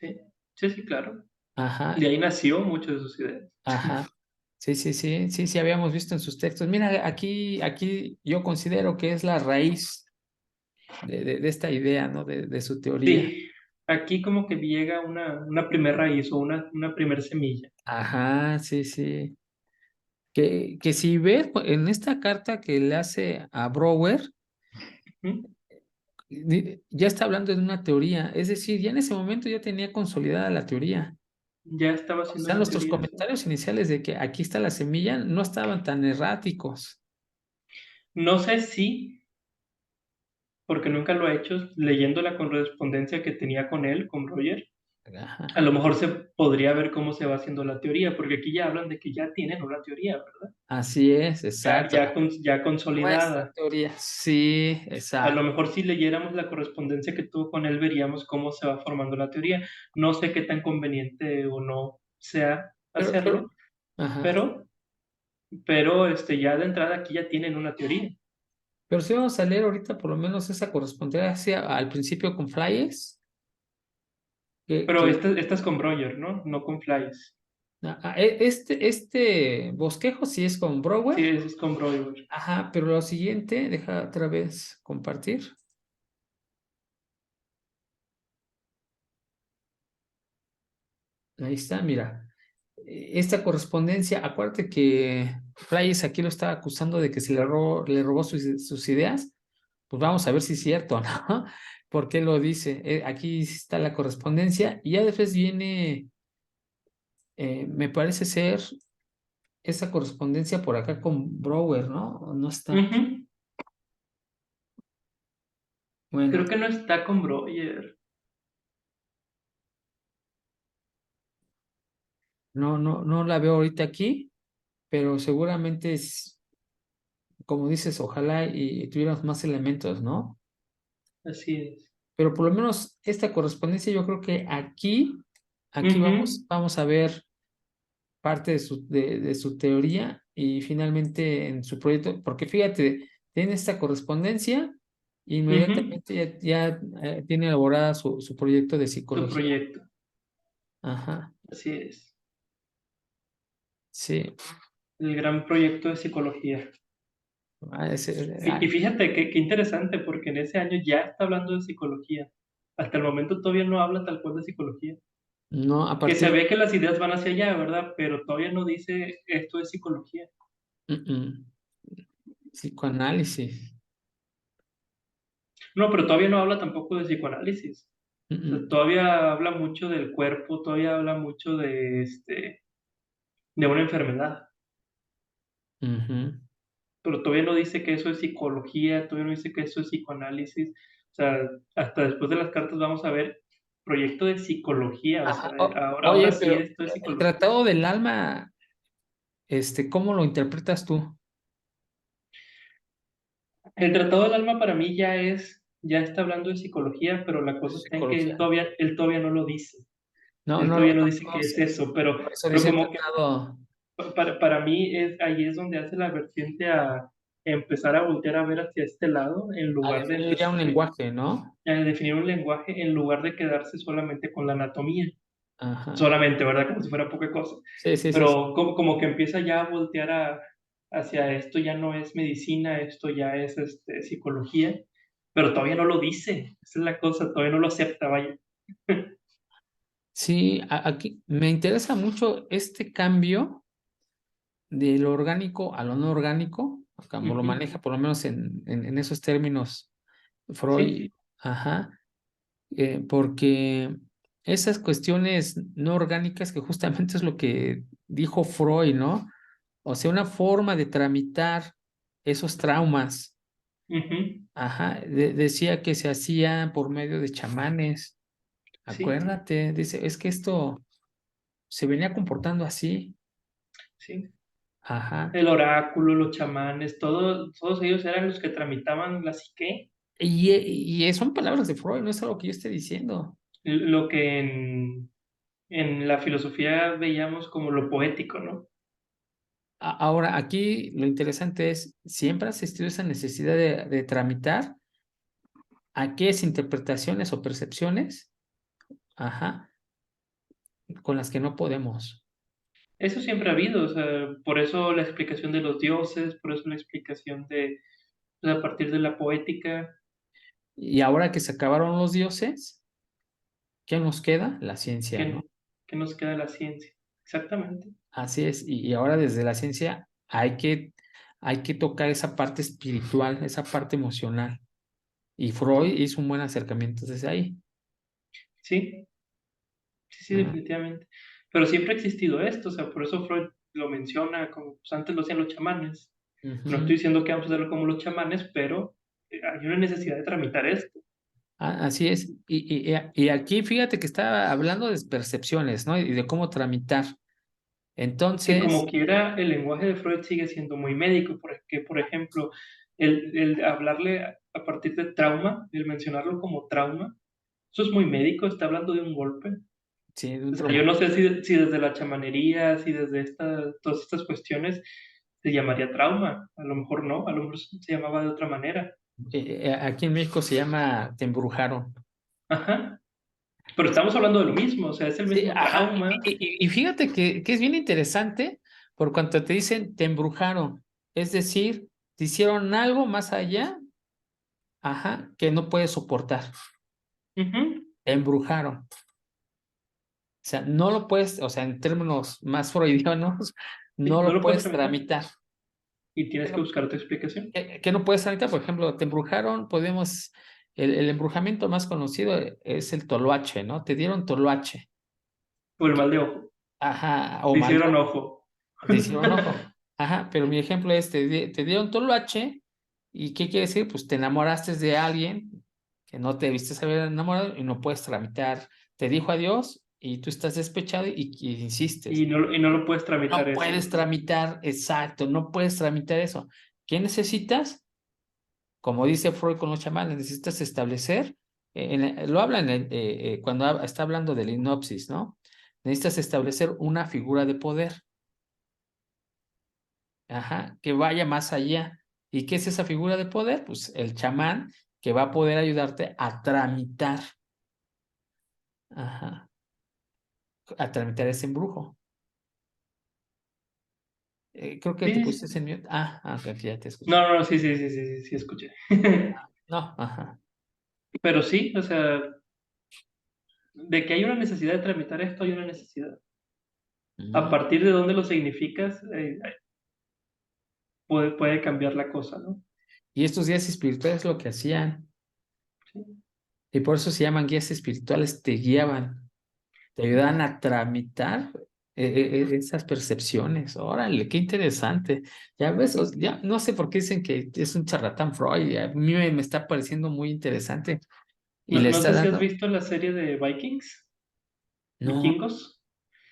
sí, sí, sí, claro. Ajá, De ahí nació muchas de sus ideas. ajá. Sí, sí, sí, sí, sí, habíamos visto en sus textos. Mira, aquí yo considero que es la raíz de esta idea, ¿no? De su teoría. Sí, aquí como que llega una primer raíz o una primer semilla. Ajá, sí, sí. Que si ves en esta carta que le hace a Brouwer, Ujú. ya está hablando de una teoría, es decir, ya en ese momento ya tenía consolidada la teoría. Ya estaba O haciendo sea, la nuestros teoría, sí. comentarios iniciales de que aquí está la semilla no estaban tan erráticos. No sé si, porque nunca lo he hecho, leyendo la correspondencia que tenía con él, con Roger, a Ajá. lo mejor se podría ver cómo se va haciendo la teoría, porque aquí ya hablan de que ya tienen una teoría, ¿verdad? Así es, Ya, exacto. ya Nuestra consolidada. teoría, sí, A lo exacto. mejor si leyéramos la correspondencia que tuvo con él, veríamos cómo se va formando la teoría. No sé qué tan conveniente o no sea Pero, hacerlo, ajá. pero, ya de entrada aquí ya tienen una teoría. Pero sí vamos a leer ahorita por lo menos esa correspondencia al principio con Flyes, Pero que esta es con Breuer, ¿no? No con Flies. este bosquejo sí es con Sí, Brower. ese es con Breuer. Ajá, pero lo siguiente, deja otra vez compartir. Ahí está, mira. Esta correspondencia, acuérdate que Flyes aquí lo estaba acusando de que se le robó sus ideas. Pues vamos a ver si es cierto, ¿no? ¿Por qué lo dice? Aquí está la correspondencia y ya después viene, me parece ser esa correspondencia por acá con Brower, ¿no? ¿O no está? Ujú. Bueno, Creo que no está con Breuer. no la veo ahorita aquí, pero seguramente es, como dices, ojalá y tuviéramos más elementos, ¿no? Así es. Pero por lo menos esta correspondencia, yo creo que aquí Ujú, vamos a ver parte de su teoría y finalmente en su proyecto, porque fíjate, tiene esta correspondencia, ujú. inmediatamente tiene elaborada su proyecto de Su psicología. proyecto. Ajá, Así es. sí. El gran proyecto de psicología. Y Ah, fíjate qué interesante, porque en ese año ya está hablando de psicología. Hasta el momento todavía no habla tal cual de psicología. no, a Que partir se ve que las ideas van hacia allá, ¿verdad? Pero todavía no dice esto es psicología. mm, psicoanálisis. No, pero todavía no habla tampoco de psicoanálisis. Mm, O sea, mm, todavía habla mucho del cuerpo, todavía habla mucho de una enfermedad. ujú. Pero todavía no dice que eso es psicología, todavía no dice que eso es psicoanálisis. O sea, hasta después de las cartas vamos a ver proyecto de psicología. O sea, Ajá, ahora oye, sí pero esto es el psicología. Tratado del Alma, ¿cómo lo interpretas tú? El Tratado del Alma para mí ya está hablando de psicología, pero la cosa está en que Psicología. él todavía no lo dice. No, Él no lo todavía no dice qué es conoce. eso, pero, Por eso pero dice como que tratado. para mí ahí es donde hace la vertiente a empezar a voltear a ver hacia este lado en A lugar de definir ya un lenguaje, ¿no? a definir un lenguaje en lugar de quedarse solamente con la anatomía. Ajá. Solamente, ¿verdad? Como si fuera poca cosa. Sí, sí, sí, sí. Pero como que empieza ya a voltear hacia esto ya no es medicina, esto ya es psicología, pero todavía no lo dice. Esa es la cosa, todavía no lo acepta, vaya. Sí, aquí me interesa mucho este cambio de lo orgánico a lo no orgánico, como lo Ujú. maneja por lo menos en esos términos Freud. Sí, Ajá, porque esas cuestiones no orgánicas que justamente es lo que dijo Freud, ¿no? O sea, una forma de tramitar esos traumas. Ujú, Ajá, decía que se hacía por medio de chamanes. sí, Acuérdate, dice, es que esto se venía comportando así. sí. Ajá. El oráculo, los chamanes, todos ellos eran los que tramitaban la psique, Y son palabras de Freud, no es algo que yo esté diciendo. lo que en la filosofía veíamos como lo poético, ¿no? Ahora, aquí lo interesante es, siempre ha existido esa necesidad de tramitar aquellas interpretaciones o percepciones, ajá, con las que no podemos. Eso siempre ha habido, o sea, por eso la explicación de los dioses, por eso la explicación a partir de la poética, Y ahora que se acabaron los dioses, ¿qué nos queda? La ciencia, ¿no? que, que nos queda la ciencia. Exactamente. Así es, y ahora desde la ciencia hay que tocar esa parte espiritual, esa parte emocional. Y Freud hizo un buen acercamiento desde ahí. Sí, sí, sí, Ah, definitivamente. Pero siempre ha existido esto, o sea, por eso Freud lo menciona, como pues, antes lo hacían los chamanes. No ujú. estoy diciendo que vamos a hacerlo como los chamanes, pero hay una necesidad de tramitar esto. Así es. Y aquí fíjate que estaba hablando de percepciones, ¿no? Y de cómo tramitar. Que como Entonces, quiera, el lenguaje de Freud sigue siendo muy médico, porque, por ejemplo, el hablarle a partir de trauma, el mencionarlo como trauma, eso es muy médico, está hablando de un golpe. sí, de un O sea, yo trauma. no sé si desde la chamanería, si desde todas estas cuestiones se llamaría trauma. A lo mejor no, a lo mejor se llamaba de otra manera. Aquí en México se llama te embrujaron. Ajá. Pero estamos hablando de lo mismo, o sea, es el Sí, mismo trauma. y fíjate que es bien interesante por cuanto te dicen te embrujaron. Es decir, te hicieron algo más allá, ajá, que no puedes soportar. Ujú. Te embrujaron. O sea, no lo puedes, o sea, en términos más freudianos, Sí, no no lo lo puedes puedes tramitar tramitar. y ¿Qué tienes que no, buscar tu explicación. qué no puedes tramitar? Por ejemplo, te embrujaron, podemos, el embrujamiento más conocido es el toloache, ¿no? Te dieron toloache, O el mal de ojo. ajá, o Te mal de hicieron ojo, ojo. te hicieron ojo, ajá, pero mi ejemplo es, te dieron toloache, ¿y qué quiere decir? Pues te enamoraste de alguien que no te debiste haber enamorado y no puedes tramitar. Te dijo adiós y tú estás despechado y insistes. Y no lo puedes tramitar No eso. puedes tramitar, exacto, no puedes tramitar eso. ¿Qué necesitas? Como dice Freud con los chamanes, necesitas establecer, lo habla cuando está hablando de la hipnosis, ¿no? Necesitas establecer una figura de poder, ajá, que vaya más allá. ¿Y qué es esa figura de poder? Pues el chamán que va a poder ayudarte a tramitar, ajá, a tramitar ese embrujo. Creo que te Sí, sí, pusiste sí. en mute. Ok, ya te escuché. No, no, no, sí, sí, sí, sí, sí, sí, escuché. No, ajá. Pero sí, o sea, de que hay una necesidad de tramitar esto, hay una necesidad. A Mm. partir de dónde lo significas, puede cambiar la cosa, ¿no? Y estos guías espirituales lo que hacían, Sí. y por eso se llaman guías espirituales, te guiaban, te ayudaban a tramitar esas percepciones. Órale, qué interesante. Ya ves, ya no sé por qué dicen que es un charlatán Freud, y a mí me está pareciendo muy interesante y No, le no está sé si has dando, visto la serie de Vikings, no, Vikingos.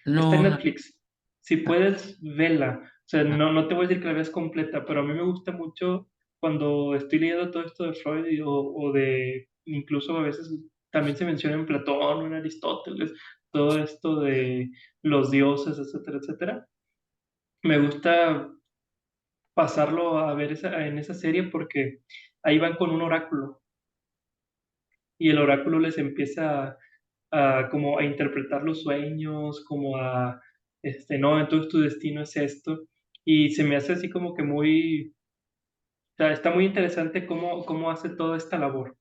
Está en no, no. Netflix. Si Ah, puedes, vela. O sea, ah, no te voy a decir que la veas completa, pero a mí me gusta mucho cuando estoy leyendo todo esto de Freud o de, incluso a veces también se menciona en Platón o en Aristóteles, todo esto de los dioses, etcétera, etcétera. Me gusta pasarlo a ver en esa serie porque ahí van con un oráculo y el oráculo les empieza como a interpretar los sueños, como no, entonces tu destino es esto. Y se me hace así como que o sea, está muy interesante cómo hace toda esta labor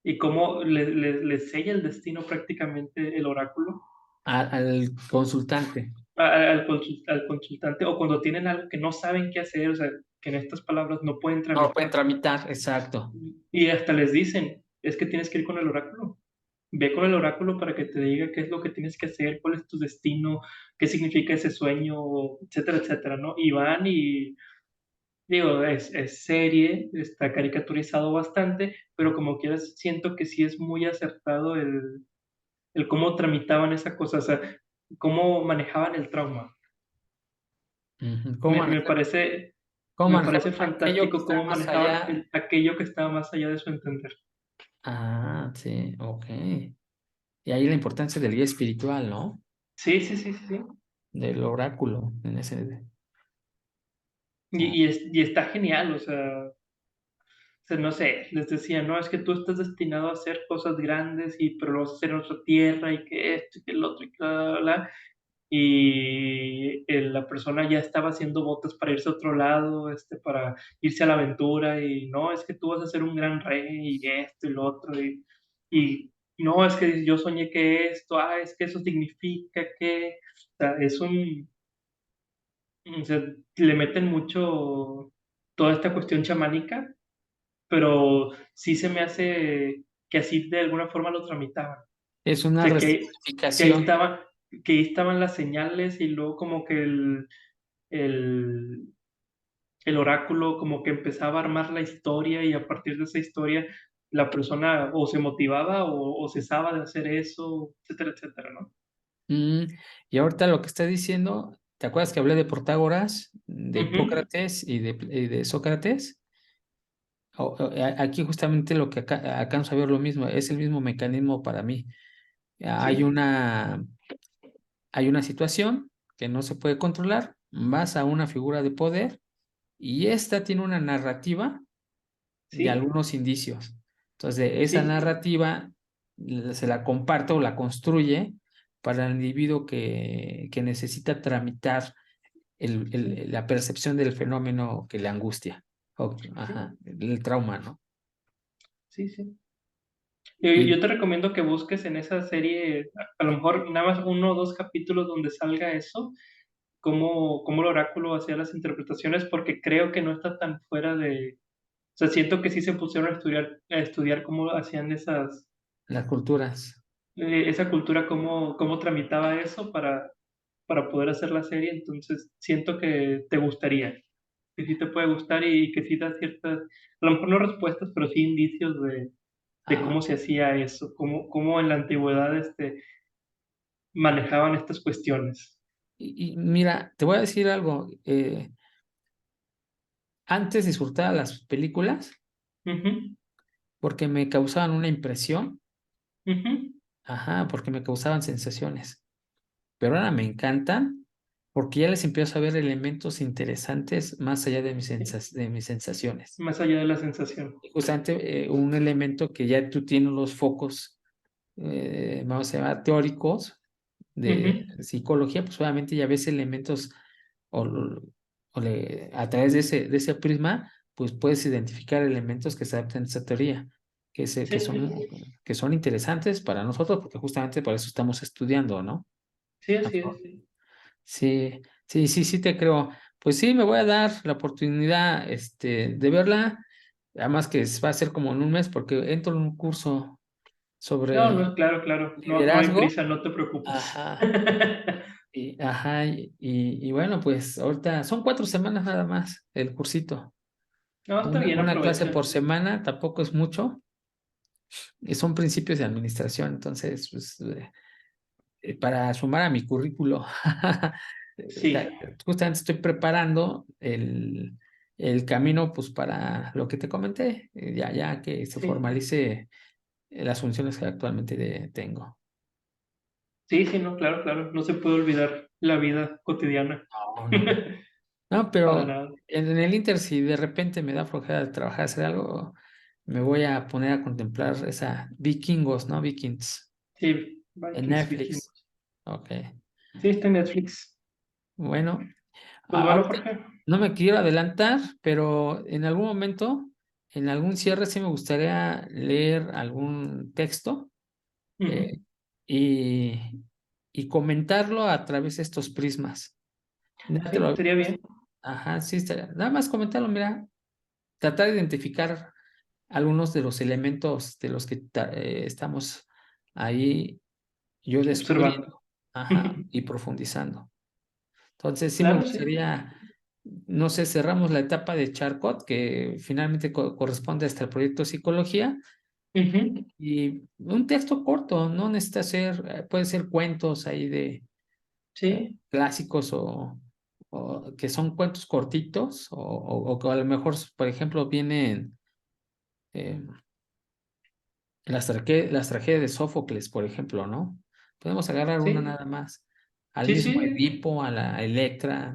y cómo le sella el destino prácticamente el oráculo al consultante. al consultante o cuando tienen algo que no saben qué hacer, o sea, que en estas palabras no pueden No lo pueden tramitar. tramitar, exacto. Y hasta les dicen, es que tienes que ir con el oráculo. Ve con el oráculo para que te diga qué es lo que tienes que hacer, cuál es tu destino, qué significa ese sueño, etcétera, etcétera, ¿no? Y van y, digo, es serie, está caricaturizado bastante, pero como quieras, siento que sí es muy acertado el cómo tramitaban esa cosa, o sea, cómo manejaban el trauma. Ujú. Me parece, Cómo me manejar parece aquello que fantástico está cómo más manejaban allá? aquello que estaba más allá de su entender. Ah, sí, ok. Y ahí la importancia del guía espiritual, ¿no? Sí, sí, sí, sí, sí. Del oráculo, en ese. Oh, Y está genial, o sea, no sé, les decía, no, es que tú estás destinado a hacer cosas grandes, pero lo vas a hacer en otra tierra, y que esto, y que el otro, y que bla, bla, bla. Y la persona ya estaba haciendo botas para irse a otro lado, para irse a la aventura, y no, es que tú vas a ser un gran rey, y esto y lo otro, y no, es que yo soñé que esto, es que eso significa que, o sea, o sea, le meten mucho toda esta cuestión chamánica, pero sí se me hace que así de alguna forma lo tramitaban. O es una sea, que ahí resignificación. estaban, que ahí estaban las señales y luego como que el, el oráculo como que empezaba a armar la historia y a partir de esa historia la persona o se motivaba o cesaba de hacer eso, etcétera, etcétera, ¿no? Mm, y ahorita lo que está diciendo, ¿te acuerdas que hablé de Protágoras, de Ujú. Hipócrates y de Sócrates? Aquí justamente lo que alcanzo a ver lo mismo, es el mismo mecanismo para mí. Hay Sí, una, hay una situación que no se puede controlar, vas a una figura de poder y esta tiene una narrativa de sí, algunos indicios. Entonces, esa sí, narrativa se la comparte o la construye para el individuo que necesita tramitar sí, la percepción del fenómeno que le angustia, sí, ajá, el trauma, ¿no? sí, sí. Y Yo te recomiendo que busques en esa serie, a lo mejor nada más uno o dos capítulos donde salga eso, cómo el oráculo hacía las interpretaciones, porque creo que no está tan fuera de, o sea, siento que sí se pusieron a estudiar cómo hacían las culturas. esa cultura, cómo tramitaba eso para poder hacer la serie, entonces siento que te gustaría, que sí te puede gustar y que sí da ciertas, a lo mejor no respuestas, pero sí indicios de Ah, cómo se hacía eso, cómo en la antigüedad manejaban estas cuestiones. y mira, te voy a decir algo. Antes disfrutaba las películas Ujú, porque me causaban una impresión, ujú. ajá, porque me causaban sensaciones. Pero ahora me encantan porque ya les empiezo a ver elementos interesantes más allá de Sí, de mis sensaciones. más allá de la sensación. Y justamente un elemento que ya tú tienes los focos, vamos a llamar teóricos de Ujú. psicología, pues obviamente ya ves elementos o, a través de ese prisma, pues puedes identificar elementos que se adaptan a esa teoría, Sí, sí, que son interesantes para nosotros, porque justamente por eso estamos estudiando, ¿no? sí, así es. Sí. Sí, sí te creo. Pues sí, me voy a dar la oportunidad, de verla. Además que va a ser como en un mes porque entro en un curso No, sobre no, claro, claro. No, no hay liderazgo. prisa, no te preocupes. Ajá. Ajá. Y bueno, pues ahorita son 4 semanas nada más el cursito. No, está bien, Una clase aprovecha. por semana tampoco es mucho. Y son principios de administración. Entonces, pues, para sumar a mi currículo, Sí, justamente estoy preparando el camino pues para lo que te comenté, ya que se sí. formalice las funciones que actualmente tengo. Sí, sí, no, claro, claro. No se puede olvidar la vida cotidiana. No. No, Para pero nada. en el Inter, si de repente me da flojera de trabajar, hacer algo, me voy a poner a contemplar esa Vikingos, ¿no? Vikings, Sí, en Vikings, Netflix. Vikings. Ok. Sí, está en Netflix. Bueno, Pues bueno, ahorita Jorge. no me quiero adelantar, pero en algún momento, en algún cierre, sí me gustaría leer algún texto, eh, Ujú. y, y comentarlo a través de estos prismas. Ya te Sí, estaría bien. ajá, sí, nada más comentarlo, mira, tratar de identificar. algunos de los elementos de los que estamos ahí yo Observando. descubriendo, ajá, y profundizando. Entonces, sí me Claro, sí. gustaría, no sé, cerramos la etapa de Charcot, que finalmente corresponde hasta el proyecto Psicología, Ujú. y un texto corto, no necesita ser, puede ser cuentos ahí de Sí, clásicos o que son cuentos cortitos, o que a lo mejor, por ejemplo, vienen eh, las tragedias de Sófocles, por ejemplo, ¿no? Podemos agarrar una sí, nada más, al sí, mismo sí. Edipo, a la Electra,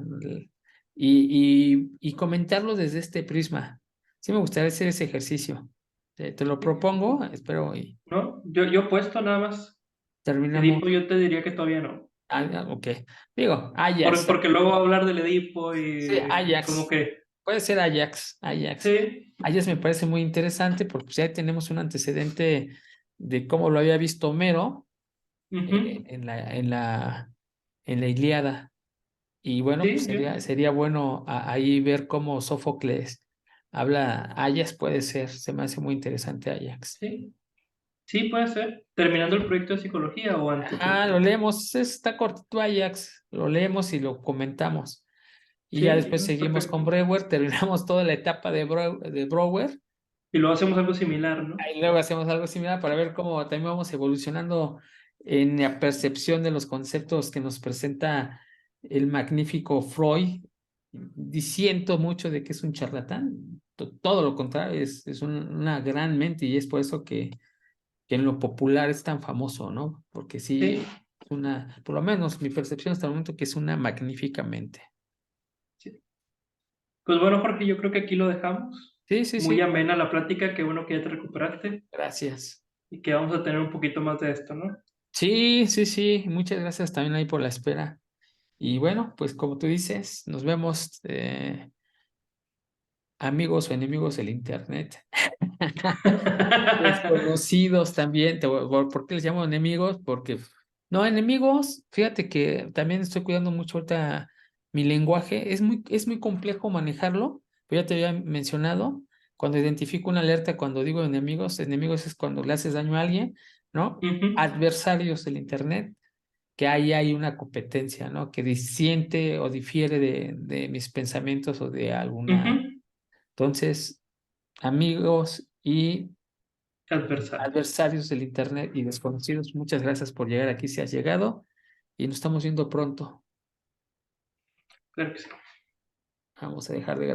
y comentarlo desde este prisma. Sí me gustaría hacer ese ejercicio. Te lo propongo, espero y ¿No? Yo puesto nada más. terminamos. Edipo, yo te diría que todavía no. Ok. Digo, Ajax. Porque luego hablar del Edipo Sí, y como Ajax. que, Puede ser Ajax. Ajax. sí, Ajax me parece muy interesante porque pues, ya tenemos un antecedente de cómo lo había visto Homero ujú, en la Ilíada. Y bueno, pues sí, sería bueno ahí ver cómo Sófocles habla. Ajax puede ser, se me hace muy interesante Ajax. sí, sí puede ser. Terminando el proyecto de psicología o antes. Ajá, lo leemos, está cortito Ajax, lo leemos y lo comentamos. Y ya Sí, después seguimos con perfecto. Brewer, terminamos toda la etapa de Brewer. Y luego hacemos algo similar, ¿no? Ahí luego hacemos algo similar para ver cómo también vamos evolucionando en la percepción de los conceptos que nos presenta el magnífico Freud, diciendo mucho de que es un charlatán. Todo lo contrario, es una gran mente y es por eso que en lo popular es tan famoso, ¿no? Porque Sí, sí, por lo menos mi percepción hasta el momento que es una magnífica mente. sí. Pues bueno, Jorge, yo creo que aquí lo dejamos. Sí, sí, Muy sí, amena la plática, qué bueno que ya te recuperaste gracias. y que vamos a tener un poquito más de esto, ¿no? Sí, sí, sí, muchas gracias también ahí por la espera. Y bueno, pues como tú dices, nos vemos amigos o enemigos del Internet. Desconocidos también. ¿Por qué les llamo enemigos? Porque, no, enemigos, fíjate que también estoy cuidando mucho ahorita mi lenguaje. Es muy complejo manejarlo, pero ya te había mencionado, cuando identifico una alerta, cuando digo enemigos es cuando le haces daño a alguien, ¿no? Ujú, Adversarios del Internet, que ahí hay una competencia, ¿no? Que disiente o difiere de mis pensamientos o de ujú. alguna. Entonces, amigos y Adversario. adversarios del Internet y desconocidos, muchas gracias por llegar aquí si has llegado y nos estamos viendo pronto. Claro que sí. Vamos a dejar de grabar.